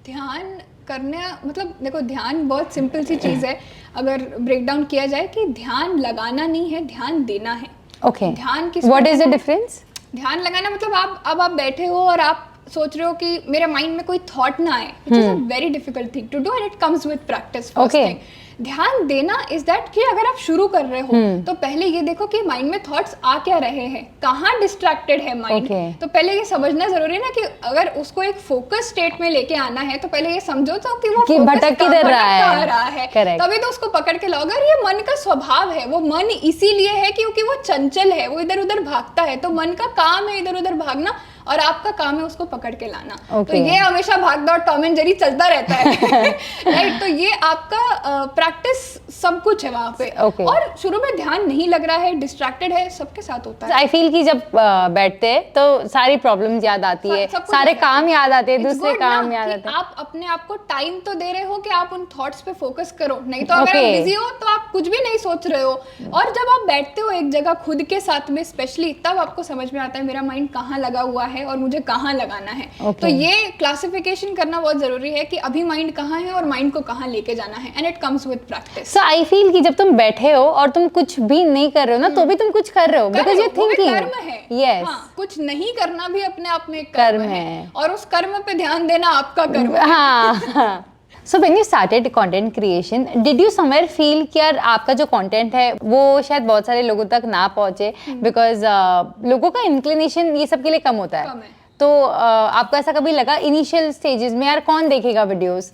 ध्यान करना मतलब देखो, ध्यान बहुत सिंपल सी चीज़ है। अगर ब्रेक डाउन किया जाए कि ध्यान लगाना नहीं है, ध्यान देना है। ध्यान किसको, व्हाट इज द डिफरेंस? ध्यान लगाना मतलब आप बैठे हो और आप सोच रहे हो कि मेरे माइंड में कोई थॉट ना आए, which is a very difficult thing to do, and it comes with practice. First thing ध्यान देना इज दैट कि अगर आप शुरू कर रहे हो तो पहले ये देखो कि माइंड में थॉट्स आ क्या रहे हैं, कहाँ डिस्ट्रैक्टेड है माइंड। तो पहले ये समझना जरूरी है ना कि अगर उसको एक फोकस स्टेट में लेके आना है तो पहले ये समझो तो कि वो भटक किधर रहा है, तभी तो उसको पकड़ के लाओ। अगर ये मन का स्वभाव है, वो मन इसीलिए है क्योंकि वो चंचल है, वो इधर उधर भागता है, तो मन का काम है इधर उधर भागना और आपका काम है उसको पकड़ के लाना। तो ये हमेशा भाग दौड़ टॉम एंड जेरी चलता रहता है राइट। तो ये आपका प्रैक्टिस सब कुछ है वहाँ पे। और शुरू में ध्यान नहीं लग रहा है, डिस्ट्रैक्टेड है, सबके साथ होता है। आई फील कि जब बैठते हैं तो सारी प्रॉब्लम्स याद आती है, सारे काम याद आते हैं, दूसरे काम याद आते हैं। आप अपने आप को टाइम तो दे रहे हो कि आप उन थॉट्स पे फोकस करो, नहीं तो अगर आप बिजी हो तो आप कुछ भी नहीं सोच रहे हो। और जब आप बैठते हो एक जगह खुद के साथ में स्पेशली, तब आपको समझ में आता है मेरा माइंड कहाँ लगा हुआ है और मुझे कहाँ लगाना है। तो ये क्लासिफिकेशन करना बहुत जरूरी है कि अभी माइंड कहाँ है और माइंड को कहाँ लेके जाना है, and it comes with practice. So I feel कि जब तुम बैठे हो और तुम कुछ भी नहीं कर रहे हो ना, तो भी तुम कुछ कर रहे हो, बिकॉज़ यू थिंकिंग। कर्म है। यस, कुछ नहीं करना भी अपने आप में कर्म है, और उस कर्म पे ध्यान देना आपका कर्म है। हाँ। So when you started content creation, did you somewhere feel कि यार आपका जो content है वो शायद बहुत सारे लोगों तक ना पहुंचे, because लोगों का inclination ये सब के लिए कम होता है। तो आपको ऐसा कभी लगा इनिशियल स्टेजेस में यार कौन देखेगा videos?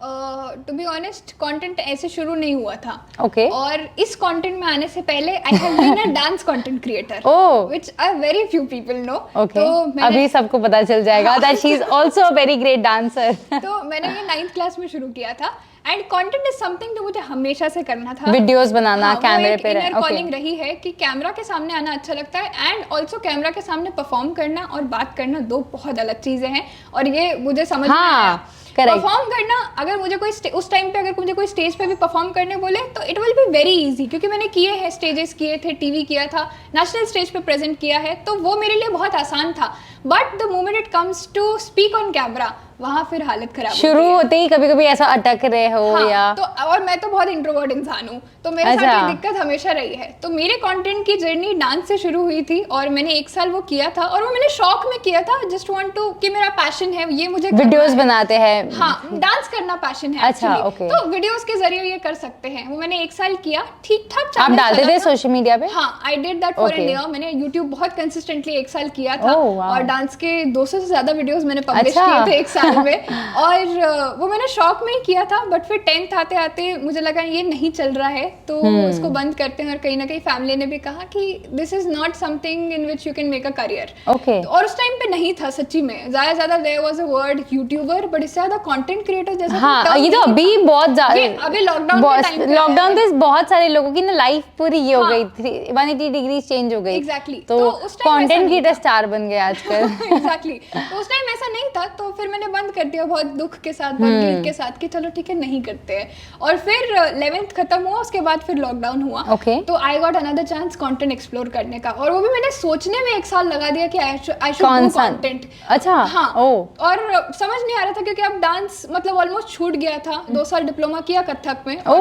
To be honest content ऐसे शुरू नहीं हुआ था। Okay. और इस कंटेंट में आने से पहले I have been a dance content creator, Oh. Which very few people know. Okay. तो मैंने अभी सबको पता चल जाएगा that she is also a very great dancer. तो मैंने ये 9th क्लास में शुरू किया था एंड कंटेंट इज समथिंग जो मुझे हमेशा से करना था। वीडियोस बनाना, हाँ, कैमरे पे इनर कॉलिंग रही है कि कैमरा के सामने आना अच्छा लगता है एंड ऑल्सो कैमरा के सामने परफॉर्म करना और बात करना दो बहुत अलग चीजें हैं, और ये मुझे समझ में आया। परफॉर्म करना, अगर मुझे कोई उस टाइम पे अगर मुझे कोई स्टेज पे भी परफॉर्म करने बोले तो it will be very easy, क्योंकि मैंने किए हैं, स्टेजेस किए थे, टीवी किया था, नेशनल स्टेज पे प्रेजेंट किया है, तो वो मेरे लिए बहुत आसान था। But the moment it comes to speak on camera, वहाँ फिर हालत खराब शुरू होते ही कभी कभी ऐसा अटक रहे हो। हाँ, या तो और मैं तो बहुत इंट्रोवर्ट इंसान हूँ, तो मेरे साथ ये दिक्कत हमेशा रही है। तो मेरे कंटेंट की जर्नी डांस से शुरू हुई थी और मैंने 1 साल वो किया था, और वो मैंने शौक में किया था, जस्ट वांट टू कि मेरा पैशन है ये, मुझे वीडियोस बनाते हैं। हाँ, डांस करना पैशन है। अच्छा, okay. तो वीडियोस के जरिए ये कर सकते हैं। वो मैंने 1 साल किया, ठीक ठाक। आप डालते थे सोशल मीडिया पे? हाँ, I did that for an year. मैंने यूट्यूब बहुत कंसिस्टेंटली 1 साल किया था, और डांस के 200 से ज्यादा वीडियोस मैंने पब्लिश किए थे 1 साल में। और वो मैंने शौक में ही किया था, बट फिर 10th आते आते मुझे लगा ये नहीं चल रहा है, तो इसको बंद करते हैं। और कहीं ना कहीं फैमिली ने भी कहा कि this is not something in which you can make a career. और उस टाइम पे नहीं था सच्ची में, ज्यादा there was a word YouTuber, but इससे ज्यादा कंटेंट क्रिएटर जैसा। हाँ, ये तो अभी बहुत ज्यादा, अभी लॉकडाउन पे बहुत सारे लोगों की ना लाइफ पूरी ये हो गई थी, 180 डिग्री चेंज हो गई। एग्जैक्टली। तो कंटेंट क्रिएटर स्टार बन गए आजकल। एग्जैक्टली। तो उस टाइम ऐसा नहीं था, तो फिर मैंने बंद कर दिया बहुत दुख के साथ, बहुत गिल्ट के साथ कि चलो ठीक है नहीं करते हैं। और फिर 11th खत्म हुआ, उसके बाद फिर लॉकडाउन हुआ। तो I got another chance content explore करने का, और वो भी मैंने सोचने में 1 साल लगा दिया कि आई शुड डू कंटेंट। अच्छा। हाँ। और समझ नहीं आ रहा था, क्योंकि अब डांस मतलब ऑलमोस्ट छूट गया था। 2 साल डिप्लोमा किया कथक में, और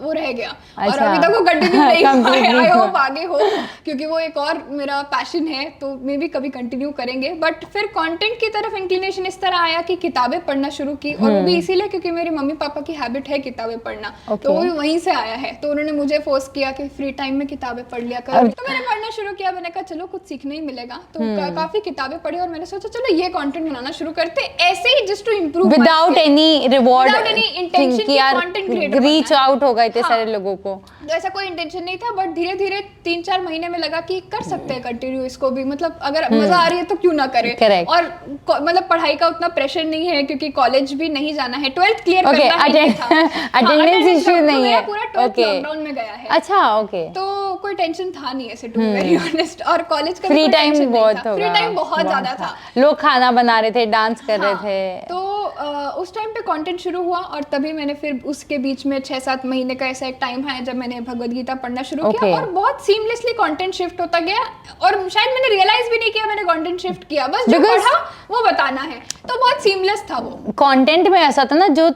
वो रह गया। और अभी तक वो कंटिन्यू नहीं हुआ है। आई होप आगे हो, क्योंकि वो एक और मेरा पैशन है, तो मे भी कभी कंटिन्यू करेंगे। बट फिर कंटेंट की तरफ इंक्लिनेशन इस तरह आया कि किताबें पढ़ना शुरू की, और वो भी इसीलिए क्योंकि मेरे मम्मी पापा की हैबिट है किताबें पढ़ना। तो वो भी वहीं से आया है, तो उन्होंने मुझे फोर्स किया कि फ्री टाइम में किताबें पढ़ लिया करो। तो मैंने पढ़ना शुरू किया, मैंने कहा चलो कुछ सीखने ही मिलेगा, तो काफी किताबें पढ़ी, और मैंने सोचा चलो ये कंटेंट बनाना शुरू करते, ऐसे ही just to improve, without any reward, without any intention कि कंटेंट क्रिएटर रीच आउट होगा इतने सारे लोगों को। तो ऐसा कोई इंटेंशन नहीं था, बट धीरे धीरे 3-4 महीने में लगा कि कर सकते हैं कंटिन्यू इसको भी, मतलब अगर मजा आ रही है तो क्यों ना करें। और मतलब पढ़ाई का उतना प्रेशर नहीं है, क्योंकि कॉलेज भी नहीं जाना है, 12th क्लियर करना है, अटेंडेंस इशू नहीं है, पूरा 12th लॉकडाउन में गया है। अच्छा, ओके। तो कोई टेंशन था नहीं ऐसे, टू वेरी ऑनेस्ट। और कॉलेज का फ्री टाइम बहुत होगा, फ्री टाइम बहुत ज्यादा था, लोग खाना बना रहे थे, डांस कर रहे थे। तो उस टाइम पे कंटेंट शुरू हुआ, और तभी मैंने फिर उसके बीच में 6-7 महीने का ऐसा एक टाइम है जब मैंने भगवद गीता पढ़ना शुरू किया, और बहुत सीमलेसली कंटेंट शिफ्ट होता गया, और शायद मैंने रियलाइज भी नहीं किया मैंने कंटेंट शिफ्ट किया, बस जो पढ़ा वो बताना है, तो बहुत सीमलेस था वो। कंटेंट में ऐसा था ना, जो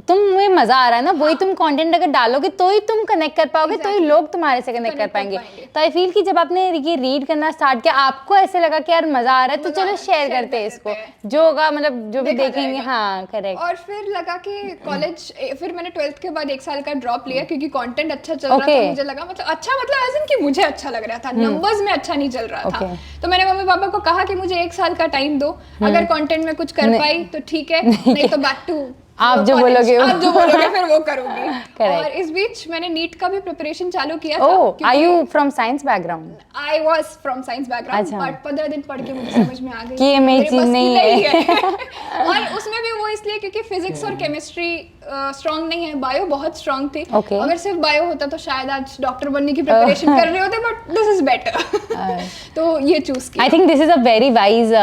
तुम्हें मजा आ रहा है ना, वही तुम कंटेंट अगर डालोगे तो ही तुम कनेक्ट कर पाओगे, तो ही लोग तुम्हारे से कनेक्ट कर पाएंगे। तो आई फील कि जब आपने ये रीड करना स्टार्ट किया, आपको ऐसे लगा कि यार मजा आ रहा है, तो चलो शेयर करते हैं इसको, जो होगा मतलब जो भी देखेंगे। हाँ, करेक्ट। और फिर लगा कि कॉलेज, फिर मैंने 12th के बाद 1 साल का ड्रॉप लिया, क्योंकि कंटेंट अच्छा चल रहा था, मुझे लगा मतलब अच्छा, मतलब ऐसा कि मुझे अच्छा लग रहा था, नंबर्स में अच्छा नहीं चल रहा था। तो मैंने मम्मी पापा को कहा कि मुझे 1 साल का टाइम दो, अगर कंटेंट में कुछ कर पाई तो ठीक है, नहीं तो बैक टू आप जो बोलोगे फिर वो करूंगी। और इस बीच मैंने नीट का भी प्रिपरेशन चालू किया था। Are you from science background? I was from science background, but 15 दिन पढ़ के मुझे समझ में आ गई कि ये मेरी चीज नहीं है। और उसमें भी वो इसलिए क्योंकि फिजिक्स और केमिस्ट्री स्ट्रांग नहीं है, बायो बहुत स्ट्रांग थी। अगर सिर्फ बायो होता तो शायद आज डॉक्टर बनने की प्रिपरेशन कर रहे होते, बट दिस इज बेटर। तो ये चूज किया। I think this is a very wise,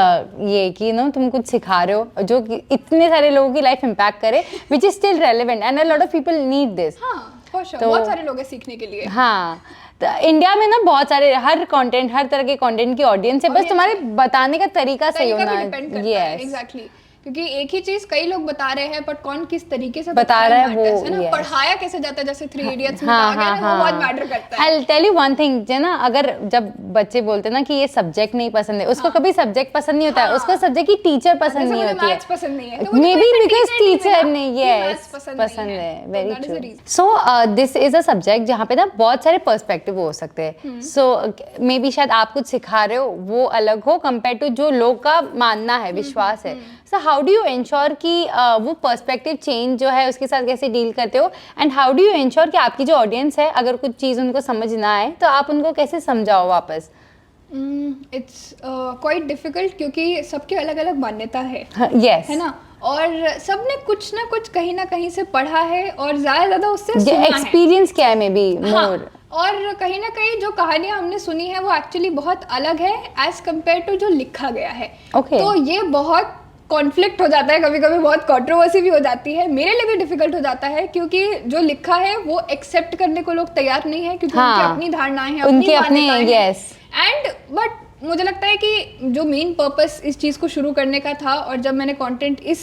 ये कि नो तुम कुछ सिखा रहे हो जो इतने सारे लोगों की लाइफ इंपैक्ट करे, which is still relevant and a lot of people need this. हाँ, for sure. बहुत सारे लोग हैं सीखने के लिए। हाँ, तो इंडिया में ना बहुत सारे हर तरह के कंटेंट की ऑडियंस है, बस तुम्हारे बताने का तरीका सही होना। Yes, exactly. क्योंकि एक ही चीज कई लोग बता रहे हैं, बट कौन किस तरीके से बता रहा है वो, ना पढ़ाया कैसे जाता है, जैसे 3 इडियट्स में आ गया ना, वो बहुत मैटर करता है। I'll tell you one thing, जो ना अगर जब बच्चे बोलते हैं ना कि ये सब्जेक्ट नहीं पसंद है, उसको कभी सब्जेक्ट पसंद नहीं होता है, उसको सब्जेक्ट की टीचर पसंद नहीं होती है, पसंद नहीं है, मे बी बिकॉज टीचर ने यस पसंद है। Very true. So this is a subject जहाँ पे ना बहुत सारे पर्सपेक्टिव हो सकते हैं। सो मे बी शायद आप कुछ सिखा रहे हो वो अलग हो कंपेयर टू जो लोग का मानना है, विश्वास है। So how do you ensure कि वो पर्सपेक्टिव चेंज जो है उसके साथ कैसे डील करते हो, and how do you ensure कि आपकी जो ऑडियंस है अगर कुछ चीज़ उनको समझ ना आए तो आप उनको कैसे समझाओ वापस? इट्स क्वाइट डिफिकल्ट, क्योंकि सबकी अलग अलग मान्यता है यस है ना, और सबने कुछ ना कुछ कहीं ना कहीं से पढ़ा है और ज़्यादा उससे सुना है। एक्सपीरियंस क्या है मे बी हाँ, मोर। और कहीं ना कहीं जो कहानियां हमने सुनी है वो एक्चुअली बहुत अलग है एज कम्पेयर टू जो लिखा गया है। Okay. तो ये बहुत कॉन्फ्लिक्ट हो जाता है, कभी कभी बहुत कंट्रोवर्सी भी हो जाती है, मेरे लिए भी डिफिकल्ट हो जाता है, क्योंकि जो लिखा है वो एक्सेप्ट करने को लोग तैयार नहीं है, क्योंकि उनकी अपनी धारणाएं हैं, उनके अपने मान्यताएं हैं। यस एंड बट मुझे लगता है कि जो मेन पर्पस इस चीज़ को शुरू करने का था और जब मैंने कंटेंट इस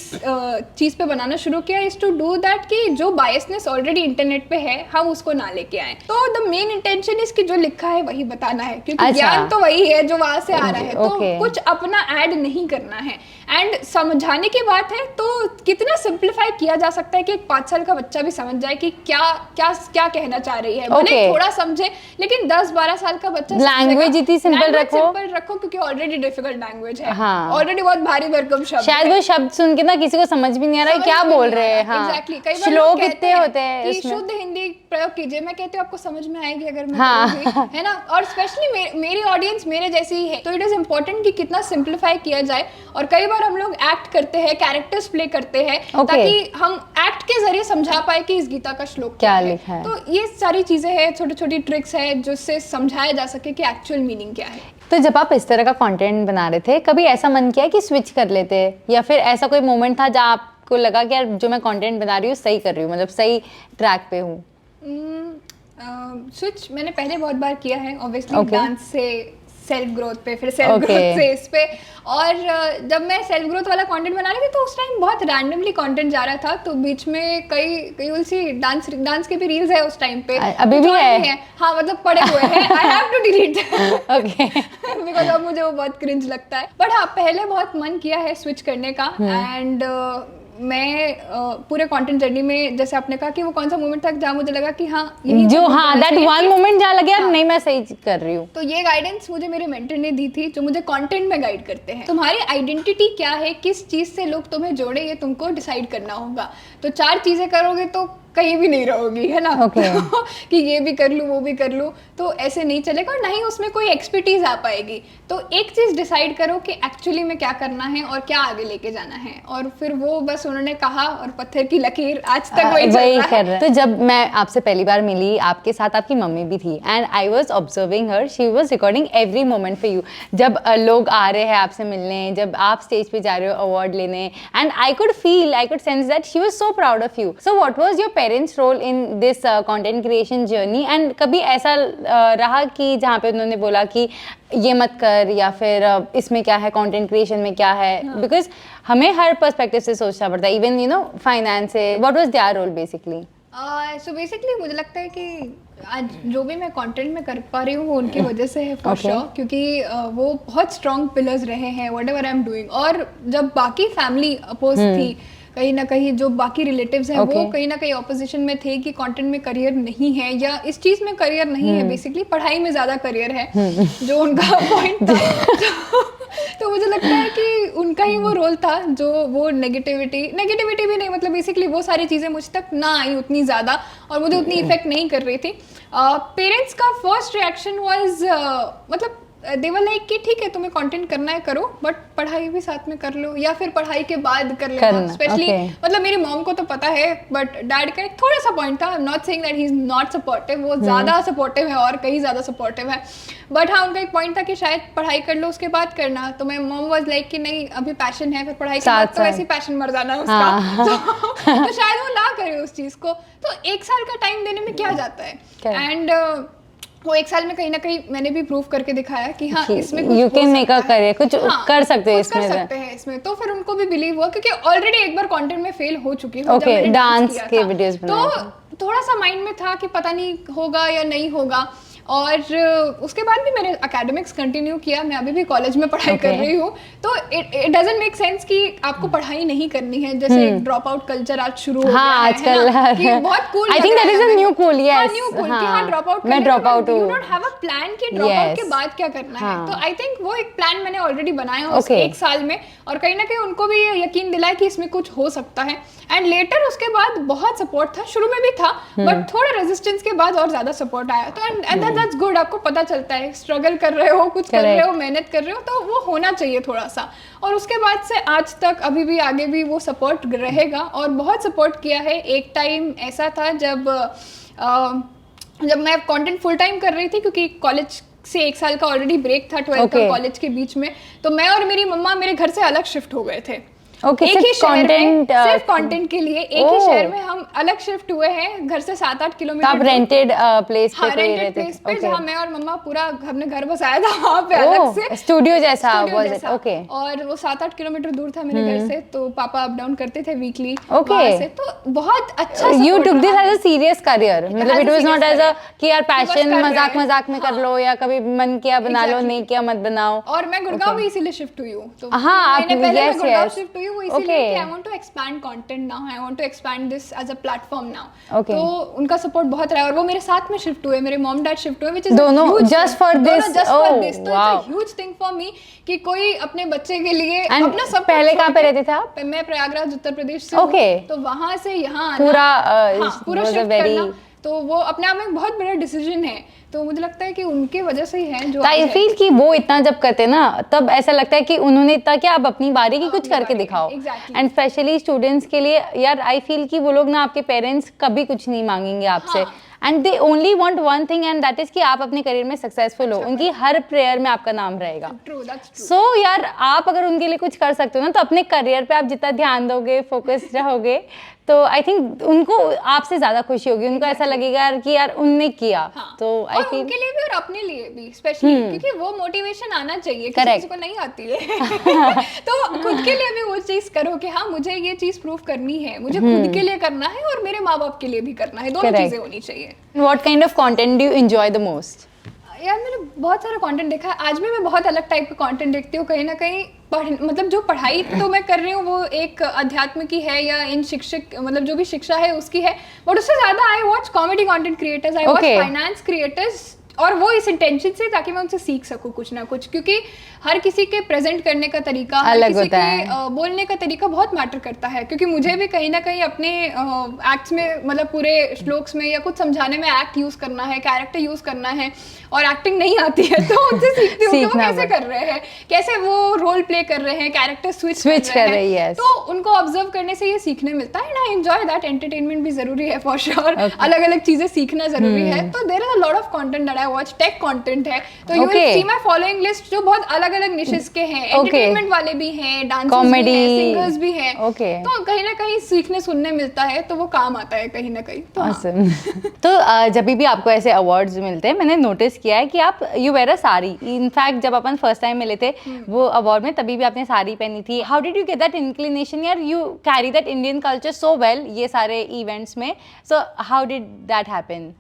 चीज़ पे बनाना शुरू किया इज़ टू डू दैट कि जो बायसनेस ऑलरेडी इंटरनेट पे है हम उसको ना लेके आए। तो द मेन इंटेंशन इज कि जो लिखा है वही बताना है, क्योंकि ज्ञान तो वही है जो वहाँ से आ रहा है, तो कुछ अपना ऐड नहीं करना है। एंड समझाने की बात है तो कितना सिंप्लीफाई किया जा सकता है कि एक 5 साल का बच्चा भी समझ जाए कि क्या क्या क्या कहना चाह रही है, भले थोड़ा समझे, लेकिन 10-12 साल का बच्चा लैंग्वेज इतनी सिंपल रखो क्योंकि ऑलरेडी डिफिकल्ट लैंग्वेज है, ऑलरेडी बहुत भारी भरकम शब्द, शायद वो शब्द सुन के ना किसी को समझ भी नहीं आ रहा है क्या बोल रहे हैं। हाँ, एग्जैक्टली। कई श्लोक कितने होते हैं इसमें, शुद्ध हिंदी प्रयोग कीजिए, मैं कहती हूँ आपको समझ में आएगी अगर मैं करूँगी, है ना, और स्पेशली मेरी ऑडियंस मेरे जैसी ही है, तो इट इज इम्पोर्टेंट कि कितना सिंप्लीफाई किया जाए। और कई बार हम लोग एक्ट करते हैं, कैरेक्टर्स प्ले करते हैं, ताकि हम एक्ट के जरिए समझा पाए कि इस गीता का श्लोक क्या लिखा है। तो ये सारी चीजें हैं, छोटी छोटी ट्रिक्स है जिससे समझाया जा सके कि एक्चुअल मीनिंग क्या है। तो जब आप इस तरह का कंटेंट बना रहे थे, कभी ऐसा मन किया कि स्विच कर लेते, या फिर ऐसा कोई मोमेंट था जहाँ आपको लगा कि यार जो मैं कंटेंट बना रही हूँ सही कर रही हूँ, मतलब सही ट्रैक पे हूँ? स्विच मैंने पहले बहुत बार किया है, ऑब्वियसली डांस से सेल्फ ग्रोथ पे, फिर सेल्फ ग्रोथ से इस पे, और जब मैं सेल्फ ग्रोथ वाला कंटेंट बना रही थी तो उस टाइम बहुत रैंडमली कंटेंट जा रहा था, तो बीच में कई सी डांस के भी रील्स है उस टाइम पे, अभी भी है। हाँ, मतलब पड़े हुए हैं, I have to delete okay, because अब मुझे वो बहुत क्रिंज लगता है। बट हाँ, पहले बहुत मन किया है स्विच करने का, एंड मैं पूरे कंटेंट जर्नी में, जैसे आपने कहा कि वो कौन सा मोमेंट था जहाँ मुझे लगा कि हाँ जो दैट वन मोमेंट जहाँ लगे यार नहीं मैं सही कर रही हूँ, तो ये गाइडेंस मुझे मेरे मेंटर ने दी थी, जो मुझे कंटेंट में गाइड करते हैं। तुम्हारी आइडेंटिटी क्या है, किस चीज से लोग तुम्हें जोड़े, ये तुमको डिसाइड करना होगा। तो 4 चीजें करोगे तो कहीं भी नहीं रहोगी, है ना। तो, कि ये भी कर लूँ वो भी कर लूँ, तो ऐसे नहीं चलेगा, और ना ही उसमें कोई एक्सपर्टीज आ पाएगी। तो एक चीज डिसाइड करो कि एक्चुअली में क्या करना है और क्या आगे लेके जाना है, और फिर वो बस उन्होंने कहा और पत्थर की लकीर आज तक वही कर रहा है। तो जब मैं आपसे पहली बार मिली, आपके साथ आपकी मम्मी भी थी, and I was observing her, she was recording every moment for you. जब लोग आ रहे हैं आपसे मिलने, जब आप स्टेज पे जा रहे हो अवार्ड लेने, and I could sense that she was so proud of you. So what was your parents role in this content creation journey, and कभी ऐसा रहा कि जहाँ पे उन्होंने बोला कि ये मत कर, या फिर इसमें क्या है, कंटेंट क्रिएशन में क्या है, बिकॉज हमें हर पर्सपेक्टिव से सोचना पड़ता है, इवन यू नो फाइनेंस से। What was their role basically? So basically मुझे लगता है कि आज जो भी मैं कंटेंट में कर पा रही हूँ वो उनकी वजह से है, फॉर श्योर, क्योंकि वो बहुत स्ट्रॉन्ग पिलर्स रहे हैं व्हाटएवर आई एम डूइंग। और जब बाकी फैमिली अपोज थी, कहीं ना कहीं जो बाकी रिलेटिव्स हैं वो कहीं ना कहीं ऑपोजिशन में थे कि कंटेंट में करियर नहीं है, या इस चीज में करियर नहीं है, बेसिकली पढ़ाई में ज्यादा करियर है, जो उनका पॉइंट था। तो मुझे लगता है कि उनका ही वो रोल था, जो वो नेगेटिविटी भी नहीं, मतलब बेसिकली वो सारी चीजें मुझ तक ना आई उतनी ज्यादा, और मुझे उतनी इफेक्ट नहीं कर रही थी। पेरेंट्स का फर्स्ट रिएक्शन वाज, मतलब दे वर लाइक कि ठीक है तुम्हें कंटेंट करना है करो, बट पढ़ाई भी साथ में कर लो, या फिर पढ़ाई के बाद कर लेना। स्पेशली मतलब मेरी मॉम को तो पता है, बट डैड का एक थोड़ा सा पॉइंट था, I am not saying that he is not supportive, वो ज्यादा सपोर्टिव है और कहीं ज्यादा सपोर्टिव है, बट हाँ उनका एक पॉइंट था कि शायद पढ़ाई कर लो उसके बाद करना। तो मैं मॉम वाज लाइक कि नहीं अभी पैशन है, फिर पढ़ाई के बाद तो वैसे ही पैशन मर जाना है उसका। तो शायद वो ना करे उस चीज को, तो 1 साल का टाइम देने में क्या जाता है। एंड वो 1 साल में कहीं ना कहीं मैंने भी प्रूव करके दिखाया कि हाँ इसमें कुछ you can make a career, कुछ कर सकते हैं इसमें। तो फिर उनको भी बिलीव हुआ, क्योंकि ऑलरेडी एक बार कंटेंट में फेल हो चुकी हूँ, ओके, डांस के वीडियोस बनाए, तो थोड़ा सा माइंड में था कि पता नहीं होगा या नहीं होगा। और उसके बाद भी मैंने एकेडमिक्स कंटिन्यू किया, मैं अभी भी कॉलेज में पढ़ाई कर रही हूँ। तो इट डजंट मेक सेंस कि आपको पढ़ाई नहीं करनी है, जैसे ड्रॉप आउट कल्चर आज शुरू हो गया है ना, कि बहुत cool I think that is a new cool, yes, new cool कि हाँ ड्रॉप आउट, मैं ड्रॉप आउट हूँ, you don't have a plan कि ड्रॉप आउट के बाद क्या करना है। तो आई थिंक वो एक प्लान मैंने ऑलरेडी बनाया उस एक साल में, और कहीं ना कहीं उनको भी यकीन दिलाया कि इसमें कुछ हो सकता है। एंड लेटर उसके बाद बहुत सपोर्ट था, शुरू में भी था, बट थोड़ा रेजिस्टेंस के बाद और ज्यादा सपोर्ट आया। तो एंड दैट्स गुड, आपको पता चलता है स्ट्रगल कर रहे हो, कुछ कर रहे हो, मेहनत कर रहे हो, तो वो होना चाहिए थोड़ा सा। और उसके बाद से आज तक अभी भी आगे भी वो सपोर्ट रहेगा, और बहुत सपोर्ट किया है। एक टाइम ऐसा था जब मैं कंटेंट फुल टाइम कर रही थी, क्योंकि कॉलेज से 1 साल का ऑलरेडी ब्रेक था 12th और कॉलेज के बीच में, तो मैं और मेरी मम्मा मेरे घर से अलग शिफ्ट हो गए थे। एक ही शहर में सिर्फ कंटेंट के लिए एक ही शहर में हम अलग शिफ्ट हुए हैं, घर से 7-8 किलोमीटर। आप रेंटेड प्लेस पे रेंटेड प्लेस पे, जहाँ मैं और मम्मा पूरा हमने घर बसाया था वहाँ पे अलग से, स्टूडियो जैसा वाज इट? ओके। और वो 7-8 किलोमीटर दूर था मेरे घर से, तो पापा अप डाउन करते थे वीकली वहाँ से। तो बहुत अच्छा you took this as a serious career, मतलब it was not as a कि यार पैशन मजाक मजाक में कर लो, या कभी मन किया बना लो, नहीं किया मत बनाओ। और मैं गुड़गांव भी इसीलिए शिफ्ट हुई हूँ, तो हाँ, मैंने पहले गुड़गांव शिफ्ट हुई हूँ इसीलिए I want to expand content now, I want to expand this as a platform now. Okay. तो उनका सपोर्ट बहुत रहा, और वो मेरे साथ में शिफ्ट हुए, मेरे मॉम डैड शिफ्ट हुए, which is दोनों just for this, तो it's a huge thing for me कि कोई अपने बच्चे के लिए अपना सब। पहले कहाँ पे रहते थे आप? मैं प्रयागराज उत्तर प्रदेश से हूँ, तो वहाँ से यहाँ पूरा शिफ्ट करना, तो वो अपने आप में एक बहुत बड़ा डिसीजन है। तो मुझे लगता है कि उनके वजह से ही है जो आई फील कि वो इतना जब करते ना, तब ऐसा लगता है कि उन्होंने इतना क्या, अब अपनी बारी की कुछ करके दिखाओ। एंड स्पेशली स्टूडेंट्स के लिए यार, आई फील कि वो लोग ना, आपके पेरेंट्स कभी कुछ नहीं मांगेंगे आपसे, and they only want one thing, and that is कि आप अपने करियर में सक्सेसफुल हो। उनकी हर प्रेयर में आपका नाम रहेगा। सो यार, आप अगर उनके लिए कुछ कर सकते हो ना, तो अपने करियर पे आप जितना ध्यान दोगे, फोकस रहोगे, तो आई थिंक उनको आपसे ज्यादा खुशी होगी। उनको ऐसा लगेगा यार कि यार उनने किया। तो आई फील उनके लिए भी और अपने लिए भी स्पेशली, क्योंकि वो मोटिवेशन आना चाहिए, किसी को नहीं आती है। तो खुद के लिए भी वो चीज करो कि हाँ, मुझे ये चीज प्रूव करनी है, मुझे खुद के लिए करना है और मेरे माँ बाप के लिए भी करना है, दोनों चीजें होनी चाहिए। What kind of content do you enjoy the most? यार मैंने बहुत सारा कंटेंट देखा है, आज भी मैं बहुत अलग टाइप का कंटेंट देखती हूँ। कहीं ना कहीं मतलब जो पढ़ाई तो मैं कर रही हूँ वो एक अध्यात्म की है, या इन शिक्षक मतलब जो भी शिक्षा है उसकी है, बट उससे ज्यादा I watch comedy content creators, I watch finance creators, और वो इस इंटेंशन से ताकि मैं उनसे सीख सकूं कुछ ना कुछ, क्योंकि हर किसी के प्रेजेंट करने का तरीका, हर किसी के बोलने का तरीका बहुत मैटर करता है। क्योंकि मुझे भी कहीं ना कहीं अपने एक्ट्स में, मतलब पूरे श्लोक्स में या कुछ समझाने में एक्ट यूज करना है, कैरेक्टर यूज करना है, और एक्टिंग नहीं आती है तो उनसे सीखती हूँ कि वो कैसे कर रहे हैं, कैसे वो रोल प्ले कर रहे हैं, कैरेक्टर स्विच कर रहे हैं। तो उनको ऑब्जर्व करने से ये सीखने मिलता है, and I enjoy that. Entertainment भी जरूरी है फॉर श्योर, अलग अलग चीजें सीखना जरूरी है। तो there is a lot of content that I watch. Tech content है, तो you will see my following list जो बहुत अलग अलग निशेस के हैं, एंटरटेनमेंट वाले भी हैं, डांसर्स भी हैं, सिंगर्स भी हैं। तो कहीं ना कहीं सीखने सुनने मिलता है, तो वो काम आता है कहीं ना कहीं। तो जब भी आपको ऐसे अवार्ड्स मिलते हैं, मैंने नोटिस किया है कि आप you wear a sari. In fact जब अपन फर्स्ट टाइम मिले थे वो अवार्ड में, तभी भी आपने साड़ी पहनी थी। How did you get that inclination? यार you carry that Indian culture so well ये सारे इवेंट्स में, so how did that happen?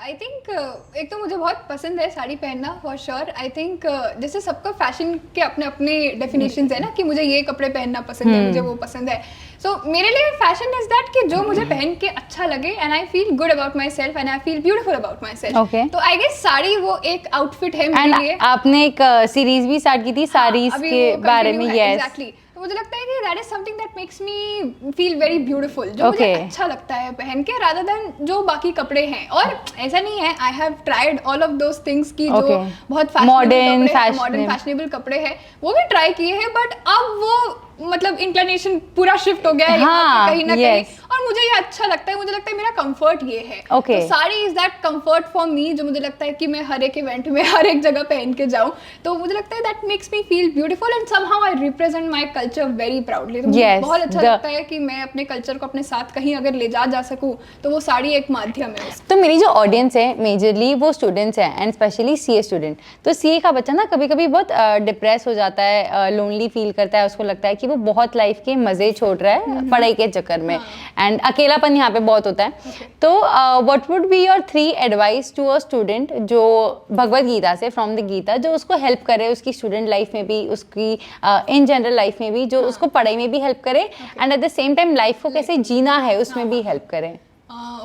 I think एक तो मुझे बहुत पसंद है साड़ी पहनना फॉर श्योर। आई थिंक जैसे सबका फैशन के अपने अपने डेफिनेशंस है ना, कि मुझे ये कपड़े पहनना पसंद है, मुझे वो पसंद है। सो मेरे लिए फैशन इज दैट कि जो मुझे पहन के अच्छा लगे, and I feel good about my self, and I feel beautiful about my self. तो आई गेस साड़ी वो एक आउटफिट है मेरे लिए। आपने एक सीरीज भी स्टार्ट की थी साड़ीज के बारे में। एग्जैक्टली, तो मुझे लगता है कि that is something that makes me feel very beautiful, जो मुझे अच्छा लगता है पहन के, रादर देन जो बाकी कपड़े हैं। और ऐसा नहीं है, I have tried all of those things की जो बहुत मॉडर्न फैशनेबल कपड़े हैं, वो भी ट्राई किए हैं, बट अब वो मतलब इंक्लिनेशन पूरा शिफ्ट हो गया है कहीं ना कहीं, और मुझे ये अच्छा लगता है। मुझे लगता है मेरा कंफर्ट ये है। तो sari is that comfort for me, जो मुझे लगता है कि मैं हर एक इवेंट में हर एक जगह पहन के जाऊं, तो मुझे लगता है that makes me feel beautiful, and somehow I represent my culture very proudly. तो मुझे बहुत अच्छा लगता है कि मैं अपने कल्चर को अपने साथ कहीं अगर ले जा सकूं, तो वो साड़ी एक माध्यम है। तो मेरी जो ऑडियंस है मेजरली वो स्टूडेंट्स हैं, एंड स्पेशली सीए स्टूडेंट। तो सीए का बच्चा ना कभी कभी बहुत डिप्रेस हो जाता है, लोनली फील करता है, उसको लगता है कि कि वो बहुत लाइफ के मजे छोड़ रहा है पढ़ाई के चक्कर में, एंड अकेलापन यहाँ पे बहुत होता है। तो what would be your 3 advice to a student जो भगवत गीता से, फ्रॉम द गीता, जो उसको हेल्प करे उसकी स्टूडेंट लाइफ में भी, उसकी इन जनरल लाइफ में भी, जो उसको पढ़ाई में भी हेल्प करे and eight the same time life को कैसे जीना है उसमें भी हेल्प करे?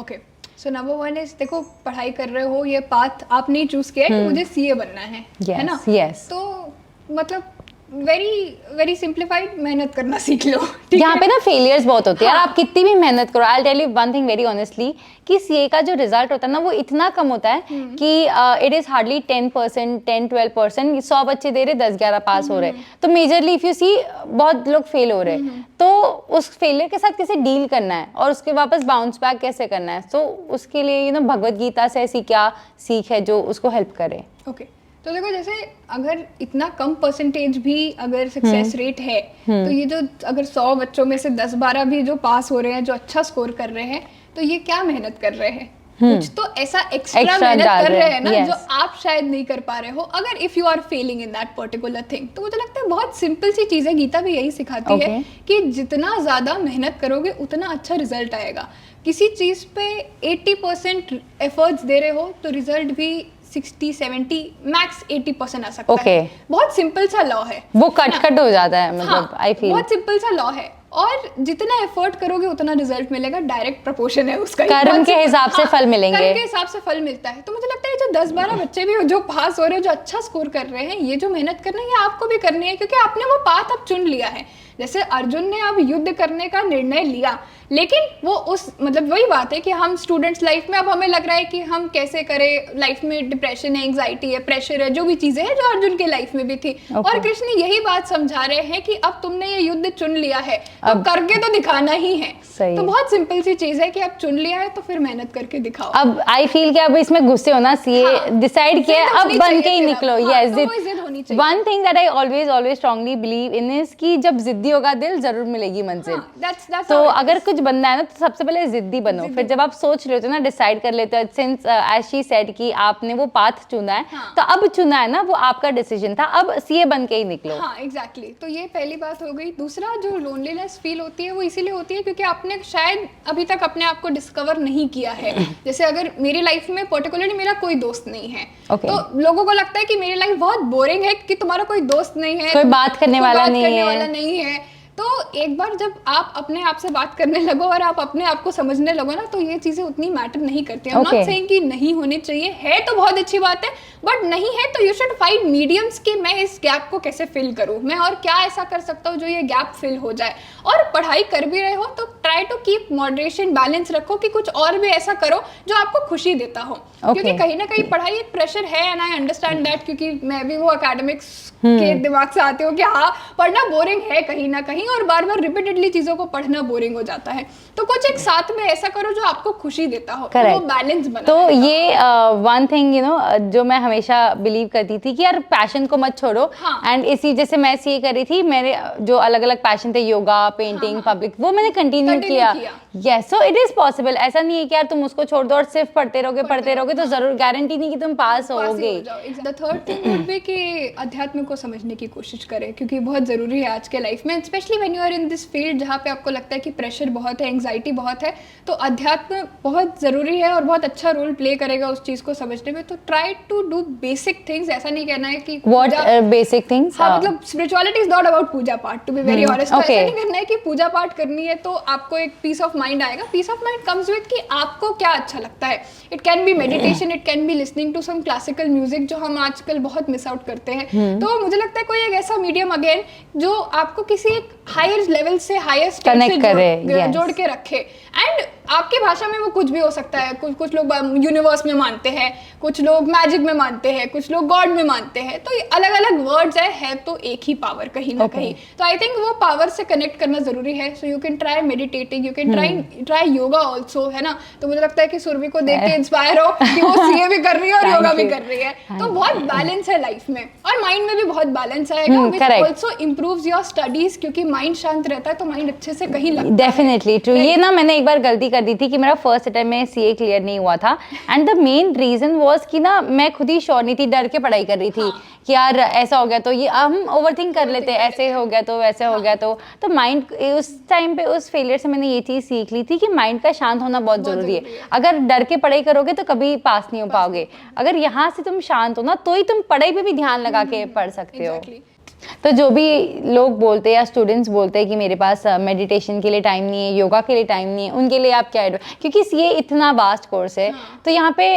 ओके, सो नंबर 1 इज, देखो पढ़ाई कर रहे हो, ये पाथ आपने चूज किया है कि मुझे सीए बनना है ना? यस। तो मतलब वेरी सिंप्लीफाइड, मेहनत करना सीख लो। यहाँ पे ना फेलियर्स बहुत होते हैं, आप कितनी भी मेहनत करो। I tell you one thing very honestly कि सीए का जो रिजल्ट होता है ना वो इतना कम होता है कि इट इज हार्डली 10%, 10-12%। 100 बच्चे दे रहे, 10-11 पास हो रहे। तो मेजरली इफ यू सी बहुत लोग फेल हो रहे हैं, तो उस फेलियर के साथ कैसे डील करना है और उसके वापस बाउंस बैक कैसे करना है, तो उसके लिए भगवत गीता से ऐसी क्या सीख है जो उसको हेल्प करे? ओके, तो देखो जैसे अगर इतना कम परसेंटेज भी अगर सक्सेस रेट है, तो ये जो अगर 100 बच्चों में से 10-12 भी जो पास हो रहे हैं, जो अच्छा स्कोर कर रहे हैं, तो ये क्या मेहनत कर रहे हैं? कुछ तो ऐसा एक्स्ट्रा मेहनत कर रहे हैं ना, जो आप शायद नहीं कर पा रहे हो। अगर if you are failing in that particular thing, तो मुझे लगता है बहुत सिंपल सी चीज है, गीता भी यही सिखाती है कि जितना ज्यादा मेहनत करोगे उतना अच्छा रिजल्ट आएगा। किसी चीज पे 80% एफर्ट्स दे रहे हो तो रिजल्ट भी 60-70 मैक्स 80% आ सकता है। बहुत सिंपल सा लॉ है, वो कट हो जाता है, मतलब आई फील बहुत सिंपल सा लॉ है। और जितना एफर्ट करोगे उतना रिजल्ट मिलेगा, डायरेक्ट प्रोपोर्शन है उसका। कर्म के हिसाब से फल मिलेंगे, कर्म के हिसाब से फल मिलता है। तो मुझे लगता है जो 10-12 बच्चे भी जो पास हो रहे हैं, जो अच्छा स्कोर कर रहे हैं, ये जो मेहनत करना है ये आपको भी करनी है, क्योंकि आपने वो पाथ अब चुन लिया है। जैसे अर्जुन ने अब युद्ध करने का निर्णय लिया, लेकिन वो उस मतलब वही बात है कि हम स्टूडेंट्स लाइफ में अब हमें लग रहा है कि हम कैसे करें, लाइफ में डिप्रेशन है, एंग्जाइटी है, प्रेशर है, जो भी चीजें हैं जो अर्जुन के लाइफ में भी थी। और कृष्ण यही बात समझा रहे हैं कि अब तुमने ये युद्ध चुन लिया है तो करके तो दिखाना ही है। तो बहुत सिंपल सी चीज है कि अब चुन लिया है तो फिर मेहनत करके दिखाओ। अब आई फील कि अब इसमें गुस्से होना, सीए डिसाइड किया, अब बन के ही निकलो। Yes, one thing that I always strongly believe in is कि जब जिद्दी होगा दिल, जरूर मिलेगी मंजिल। तो अगर कुछ बनना है ना तो सबसे पहले जिद्दी बनो। फिर जब आप सोच लेते हो ना, डिसाइड कर लेते हो, सिंस एज शी सेड कि आपने वो पाथ चुना है, तो अब चुना है ना, वो आपका डिसीजन था, अब सीए बन के ही निकलो। हाँ एग्जैक्टली। तो ये पहली बात हो गई। दूसरा, जो लोनलीनेस फील होती है वो इसीलिए होती है क्योंकि आपने शायद अभी तक अपने आप को डिस्कवर नहीं किया है। जैसे अगर मेरी लाइफ में पर्टिकुलरली मेरा कोई दोस्त नहीं है, तो लोगों को लगता है कि मेरी लाइफ बहुत बोरिंग है कि तुम्हारा कोई दोस्त नहीं है, कोई बात करने वाला नहीं है। तो एक बार जब आप अपने आप से बात करने लगो और आप अपने आप को समझने लगो ना, तो ये चीजें उतनी मैटर नहीं करती। I'm not saying कि नहीं होनी चाहिए, है तो बहुत अच्छी बात है, बट नहीं है तो यू शुड फाइंड मीडियम्स कि मैं इस गैप को कैसे फिल करूं, मैं और क्या ऐसा कर सकता हूं जो ये गैप फिल हो जाए। और पढ़ाई कर भी रहे हो तो try to keep moderation, balance रखो कि कुछ और भी ऐसा करो जो आपको खुशी देता हो। क्योंकि कहीं ना कहीं पढ़ाई एक प्रेशर है, एंड आई अंडरस्टैंड दैट, क्योंकि मैं भी वो एकेडमिक्स के दिमाग से आती हूँ कि हाँ पढ़ना बोरिंग है कहीं ना कहीं, और बार बार रिपीटेडली चीजों को पढ़ना बोरिंग हो जाता है। तो कुछ एक साथ में ऐसा करो जो आपको खुशी देता हो, तो वो बैलेंस बना। तो ये वन थिंग जो मैं हमेशा बिलीव करती थी कि यार पैशन को मत छोड़ो। एंड इसी जैसे मैं सीए कर रही थी, मेरे जो अलग अलग पैशन थे, योगा, पेंटिंग, पब्लिक, वो मैंने कंटिन्यू किया। Yes, so it is possible. ऐसा नहीं है कि यार तुम उसको छोड़ दो और सिर्फ पढ़ते रहोगे तो जरूर गारंटी नहीं कि तुम पास होगे। The third thing would be कि अध्यात्म को समझने की कोशिश करें, क्योंकि बहुत जरूरी है आज के लाइफ में, specially when you are in this field जहाँ पे आपको लगता है कि प्रेशर बहुत है, एंग्जाइटी बहुत है। तो अध्यात्म बहुत जरूरी है और बहुत अच्छा रोल प्ले करेगा उस चीज को समझने में। तो try to do basic things. ऐसा नहीं कहना है कि व्हाट बेसिक थिंग्स, मतलब spirituality is not about puja path, to be very honest. ऐसा नहीं कहना है कि पूजा पाठ करनी है तो आपको एक पीस ऑफ माइंड आएगा। Peace of mind comes with कि आपको क्या अच्छा लगता है। It can be meditation, it can be listening to some classical music, जो हम आजकल बहुत मिस आउट करते हैं। तो मुझे लगता है कोई एक ऐसा मीडियम अगेन जो आपको किसी एक हायर लेवल से, हायर स्टेट से जोड़ के रखे। एंड आपकी भाषा में वो कुछ भी हो सकता है। कुछ लोग यूनिवर्स में मानते हैं, कुछ लोग मैजिक में मानते हैं, कुछ लोग गॉड में मानते हैं। तो अलग अलग वर्ड्स है तो एक ही पावर कहीं ना कहीं। तो आई थिंक वो पावर से कनेक्ट करना जरूरी है। So you can try meditating, you can try yoga also, है ना। तो मुझे लगता है कि सुरभि को देख के इंस्पायर हो कि वो सीए भी कर रही है और योगा भी कर रही है। तो बहुत बैलेंस है लाइफ में, और माइंड में भी बहुत बैलेंस आएगा, which also improves your studies. क्योंकि माइंड शांत रहता है तो माइंड अच्छे से कहीं लगता है। Definitely true. ये ना मैंने एक बार गलती कर दी थी कि मेरा फर्स्ट अटेम्प्ट में सीए क्लियर नहीं हुआ था, and the main reason was कि ना मैं खुद ही श्योर नहीं थी, डर के पढ़ाई कर रही थी कि यार ऐसा हो गया तो ये हम ओवरथिंक कर लेते, ऐसे हो गया तो वैसे हो गया तो माइंड उस टाइम पे उस फेलियर से मैंने ये चीज़ सीख ली थी कि माइंड का शांत होना बहुत ज़रूरी है। अगर डर के पढ़ाई करोगे तो कभी पास नहीं हो पाओगे, अगर यहाँ से तुम शांत हो ना तो ही तुम पढ़ाई पे भी ध्यान लगा के पढ़ सकते हो। तो जो भी लोग बोलते हैं या स्टूडेंट्स बोलते हैं कि मेरे पास मेडिटेशन के लिए टाइम नहीं है, योगा के लिए टाइम नहीं है, उनके लिए आप क्या एडवाइस, क्योंकि ये इतना वास्ट कोर्स है, तो यहाँ पे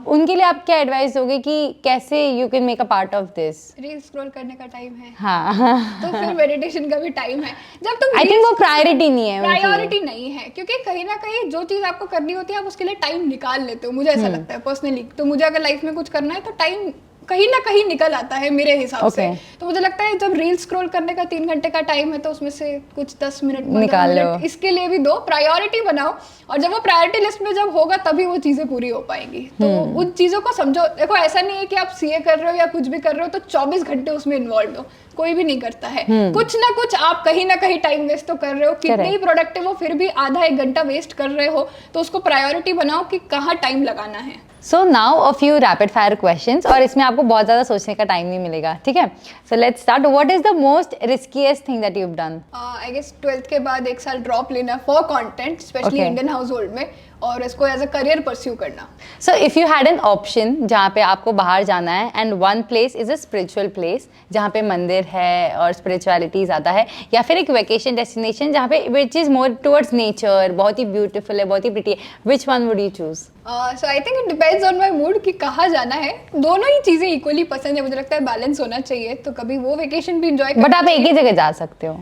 उनके लिए आप क्या एडवाइस दोगे कि कैसे you can make a part of this? Reel scroll करने का टाइम है, हाँ तो फिर मेडिटेशन का भी टाइम है। जब तुम आई थिंक वो प्रायोरिटी नहीं है, प्रायोरिटी नहीं है, क्योंकि कहीं ना कहीं जो चीज आपको करनी होती है आप उसके लिए टाइम निकाल लेते हो, मुझे ऐसा लगता है पर्सनली। तो मुझे अगर लाइफ में कुछ करना है तो टाइम कहीं ना कहीं निकल आता है मेरे हिसाब से। तो मुझे लगता है जब रील स्क्रॉल करने का 3 घंटे का टाइम है तो उसमें से कुछ 10 मिनट निकाल लो, इसके लिए भी दो, प्रायोरिटी बनाओ, और जब वो प्रायोरिटी लिस्ट में जब होगा तभी वो चीजें पूरी हो पाएंगी। तो उन चीजों को समझो। देखो ऐसा नहीं है कि आप सीए कर रहे हो या कुछ भी कर रहे हो तो 24 घंटे उसमें इन्वॉल्व हो, कोई भी नहीं करता है। कुछ ना कुछ आप कहीं ना कहीं टाइम वेस्ट तो कर रहे हो, कितने ही प्रोडक्टिव हो फिर भी आधा 1 घंटा वेस्ट कर रहे हो, तो उसको प्रायोरिटी बनाओ कि कहाँ टाइम लगाना है। So now a few rapid fire questions, और इसमें आपको बहुत ज्यादा सोचने का टाइम नहीं मिलेगा, ठीक है? So let's start. What is the most riskiest thing that you have done? I guess 12th के बाद 1 साल ड्रॉप लेना for content, specially Indian household में, और इसको एज अ करियर परस्यू करना। So if you had an option जहाँ पे आपको बाहर जाना है, and one place is a spiritual place जहाँ पे मंदिर है और स्पिरिचुअलिटी ज़्यादा है, या फिर एक वेकेशन डेस्टिनेशन जहाँ पे which is more towards nature, बहुत ही ब्यूटीफुल है, बहुत ही प्रिटी है, which one would you choose? So I think it depends on my mood कि कहाँ जाना है। दोनों ही चीज़ें इक्वली पसंद है, मुझे लगता है बैलेंस होना चाहिए। तो कभी वो वेकेशन भी इंजॉय, बट आप एक ही जगह जा सकते हो।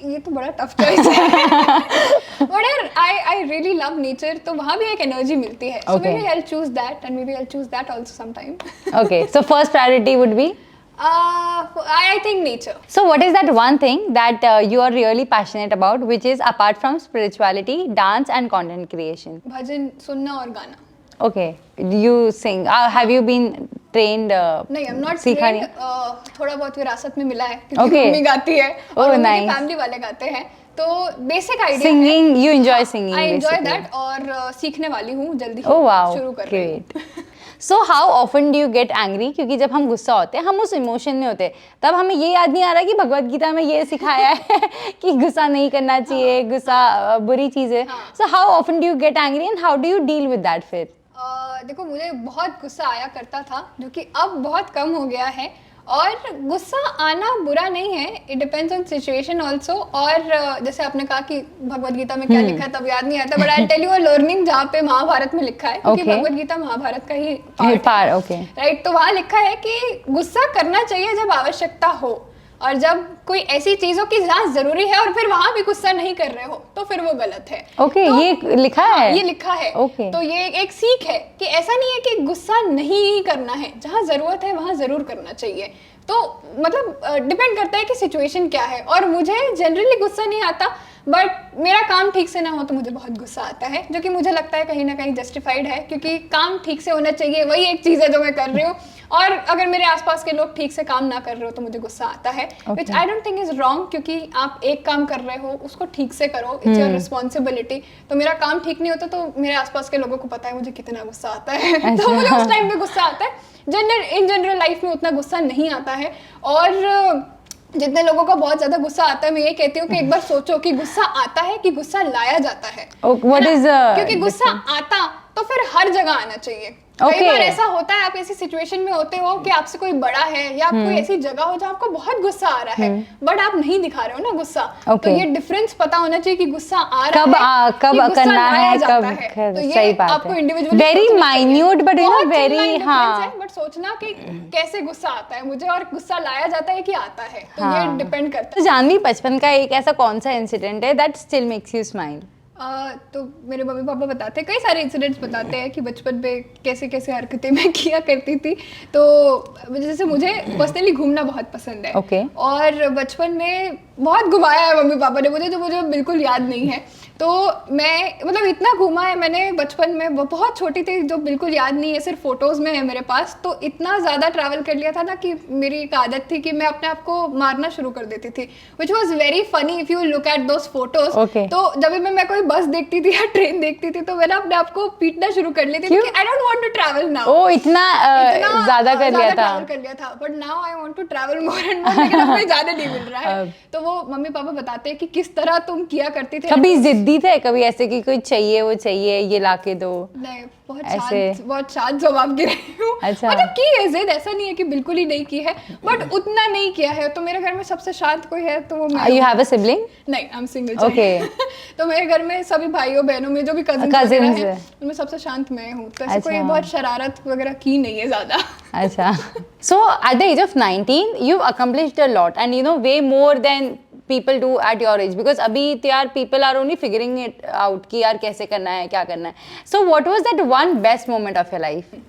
ये तो बड़ा टफ चॉइस है। But I really love nature, तो वहाँ भी एक एनर्जी मिलती है। So maybe I will choose that, and maybe I will choose that also some time. Okay, so first priority would be I think nature. So what is that one thing that you are really passionate about, which is apart from spirituality, dance and content creation? भजन सुनना और गाना। Okay, you sing. Have you been trained? नहीं, I'm not सीखा trained. नहीं? थोड़ा बहुत विरासत में मिला है, क्योंकि Okay. मम्मी गाती है Oh, और उनकी nice. फैमिली वाले गाते हैं, तो बेसिक आइडिया है। Singing, you enjoy singing. I enjoy basically. that, और सीखने वाली हूँ, जल्दी Oh wow, शुरू कर रही हूँ। great. So how often do you get angry? क्योंकि जब हम गुस्सा होते हैं, हम उस इमोशन में होते हैं, तब हमें ये याद नहीं आ रहा कि भगवत गीता में ये सिखाया है कि गुस्सा नहीं करना चाहिए, गुस्सा बुरी चीज़ है। So how often do you get angry and how do you deal with that फिर? देखो मुझे बहुत गुस्सा आया करता था, जो कि अब बहुत कम हो गया है। और गुस्सा आना बुरा नहीं है, it depends on situation also. और जैसे आपने कहा कि भगवत गीता में क्या लिखा है तब याद नहीं आता, but I tell you a learning जहाँ पे महाभारत में लिखा है, क्योंकि भगवत गीता महाभारत का ही पार्ट है, राइट? तो वहाँ लिखा है कि गुस्सा करना चाहिए जब आवश्यकता हो, और जब कोई ऐसी चीजों की जांच जरूरी है और फिर वहां भी गुस्सा नहीं कर रहे हो तो फिर वो गलत है। ओके, तो, ये लिखा है? ये लिखा है। ओके, तो ये एक सीख है कि ऐसा नहीं है कि गुस्सा नहीं करना है, जहां जरूरत है वहां जरूर करना चाहिए। तो मतलब डिपेंड करता है कि सिचुएशन क्या है। और मुझे जनरली गुस्सा नहीं आता, बट मेरा काम ठीक से ना हो तो मुझे बहुत गुस्सा आता है, जो कि मुझे लगता है कहीं ना कहीं जस्टिफाइड है, क्योंकि काम ठीक से होना चाहिए, वही एक चीज़ है जो मैं कर रही हूँ। और अगर मेरे आसपास के लोग ठीक से काम ना कर रहे हो तो मुझे गुस्सा आता है, which I don't think is wrong, क्योंकि आप एक काम कर रहे हो उसको ठीक से करो, इट्स योर रिस्पॉन्सिबिलिटी। तो मेरा काम ठीक नहीं होता तो मेरे आसपास के लोगों को पता है मुझे कितना गुस्सा आता है। तो मुझे उस टाइम पे गुस्सा आता है। इन जनरल लाइफ में उतना गुस्सा नहीं आता है। और जितने लोगों को बहुत ज्यादा गुस्सा आता है, मैं ये कहती हूँ कि एक बार सोचो कि गुस्सा आता है कि गुस्सा लाया जाता है। क्योंकि गुस्सा आता तो फिर हर जगह आना चाहिए। कई बार ऐसा होता है, आप ऐसी सिचुएशन में होते हो कि आपसे कोई बड़ा है या आप कोई ऐसी जगह हो जहाँ आपको बहुत गुस्सा आ रहा है, बट आप नहीं दिखा रहे हो ना गुस्सा। तो ये डिफरेंस पता होना चाहिए कि गुस्सा आ रहा है, कब करना है, कब। तो ये सही बात आपको है, individually very minute but you know very, हाँ, बट सोचना कि कैसे गुस्सा आता है मुझे और गुस्सा लाया जाता है कि आता है, तो ये डिपेंड करता है। जानवी, बचपन का एक ऐसा कौन सा इंसिडेंट है that still makes you smile? तो मेरे मम्मी पापा बताते हैं, कई सारे इंसिडेंट्स बताते हैं कि बचपन में कैसे कैसे हरकतें मैं किया करती थी। तो जैसे मुझे पर्सनली घूमना बहुत पसंद है, और बचपन में बहुत घुमाया है मम्मी पापा ने मुझे, जो मुझे बिल्कुल याद नहीं है। तो मैं मतलब इतना घूमा है मैंने बचपन में, बहुत छोटी थी जो बिल्कुल याद नहीं है, सिर्फ फोटोज में है मेरे पास। तो इतना ज़्यादा ट्रैवल कर लिया था ना कि मेरी एक आदत थी कि मैं अपने आप को मारना शुरू कर देती थी, which was very funny if you look at those photos. तो जब भी मैं कोई बस देखती थी या ट्रेन देखती थी तो मैंने अपने आप को पीटना शुरू कर लेती थी कि I don't want to travel now. ओ इतना ज़्यादा कर लिया था, but now I want to travel more and more, लेकिन अब ज़्यादा नहीं मिल रहा है। तो वो मम्मी पापा बताते हैं कि किस तरह तुम किया करती थे। कभी जिद्दी थे, कभी ऐसे कि कोई चाहिए वो चाहिए ये लाके दो? नहीं, बहुत शांत जवाब गिरे हूँ। अच्छा। मतलब की है जिद, ऐसा नहीं है कि बिल्कुल ही नहीं की है, बट उतना नहीं किया है। तो मेरे घर में सबसे शांत कोई है तो वो मैं। You have a sibling? नहीं, आई एम सिंगल। Okay. तो मेरे घर में सभी भाइयों बहनों में जो भी कजिन्स हैं उनमें सबसे शांत मैं हूँ। तो ऐसे कोई बहुत शरारत वगैरह की नहीं है ज्यादा। अच्छा। So at the age of 19 you've accomplished a lot and you know way more than people do at your age, because अभी तो यार people are only figuring it out कि यार कैसे करना है, क्या करना है. So what was that one best moment of your life?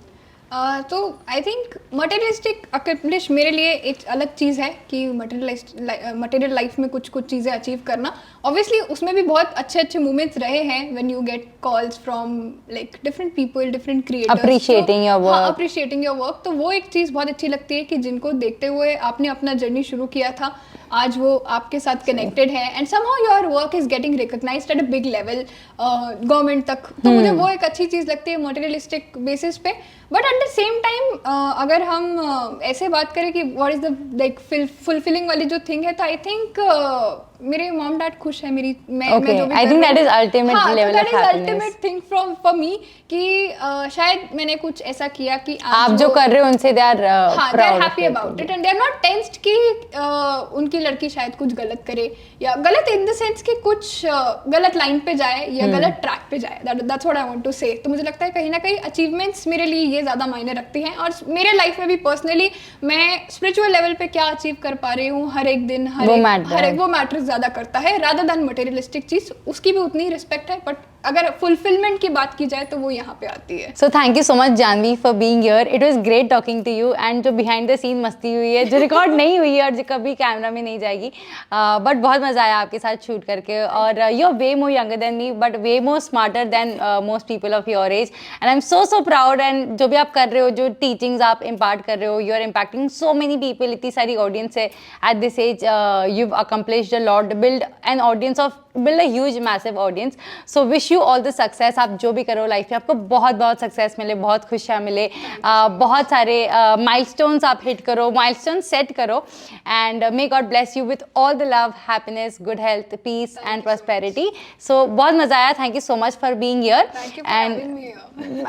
तो आई थिंक मटेरियलिस्टिक अकम्प्लिश मेरे लिए एक अलग चीज़ है कि मटेरियल लाइफ में कुछ चीज़ें अचीव करना। ऑब्वियसली उसमें भी बहुत अच्छे अच्छे मोमेंट्स रहे हैं when you get calls from like different people, different creators appreciating your work. तो वो एक चीज़ बहुत अच्छी लगती है कि जिनको देखते हुए आपने अपना जर्नी शुरू किया था, आज वो आपके साथ कनेक्टेड है and somehow your work is getting recognized at a big level, government तक। तो मुझे वो एक अच्छी चीज़ लगती है मटेरियलिस्टिक बेसिस पे। But at the same time अगर हम ऐसे बात करें कि what is the like fulfilling वाली जो थिंग है, तो आई थिंक मेरे मॉम डैड खुश है मेरी, मैं जो भी I think that is ultimate level of happiness, ultimate thing from for me कि शायद मैंने कुछ ऐसा किया कि आप जो कर रहे हो उनसे they are proud, happy about it and they are not tensed कि उनकी लड़की शायद कुछ गलत करे, या गलत इन द सेंस कि कुछ गलत लाइन पे जाए या गलत ट्रैक पे जाए। That's what I want to say. तो मुझे लगता है कहीं ना कहीं अचीवमेंट्स मेरे लिए ये ज़्यादा मायने रखती हैं, और मेरे लाइफ में भी पर्सनली मैं स्पिरिचुअल लेवल पे क्या अचीव कर पा रही हूँ हर एक दिन, हर एक वो मैटर ज़्यादा करता है रादर देन मटेरियलिस्टिक चीज़। उसकी भी उतनी रिस्पेक्ट है, बट अगर फुलफिलमेंट की बात की जाए तो वो यहाँ पे आती है। So thank you so much Janhvi for being here, it was great talking to you. And जो बिहाइंड द सीन मस्ती हुई है जो रिकॉर्ड नहीं हुई है और जो कभी कैमरा में नहीं जाएगी, बट बहुत मजा आया आपके साथ शूट करके। और you are way more younger than me but way more smarter than most people of your age, and I am so proud. And जो भी आप कर रहे हो, जो टीचिंग्स आप इम्पार्ट कर रहे हो, you are impacting so many people, इतनी सारी ऑडियंस है at this age. You accomplished a lot, build an audience of, build a huge massive audience. So wish you all the success. आप जो भी करो लाइफ में आपको बहुत बहुत सक्सेस मिले, बहुत खुशियाँ मिले, बहुत सारे माइलस्टोन्स आप हिट करो, माइलस्टोन सेट करो, and may God bless you with all the love, happiness, good health, peace and prosperity. So बहुत मजा आया, thank you so much for being here and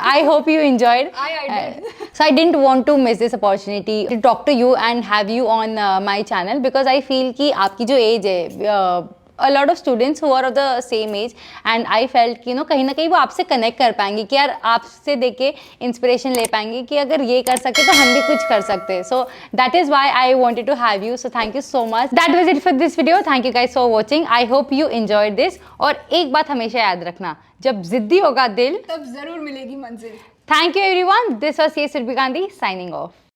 I hope you enjoyed. I did. So I didn't want to miss this opportunity to talk to you and have you on my channel, because I feel कि आपकी जो as है, a lot of students who are of the same age, and I felt कि कहीं ना कहीं वो आपसे कनेक्ट कर पाएंगे, कि यार आपसे देख के इंस्पिरेशन ले पाएंगे कि अगर ये कर सकते तो हम भी कुछ कर सकते हैं। So that is why I wanted to have you. So thank you so much. That was it for this video. Thank you guys for watching. I hope you enjoyed this. और एक बात हमेशा याद रखना, जब जिद्दी होगा दिल तब जरूर मिलेगी मंजिल। Thank you everyone. This was Surabhi Gandhi signing of.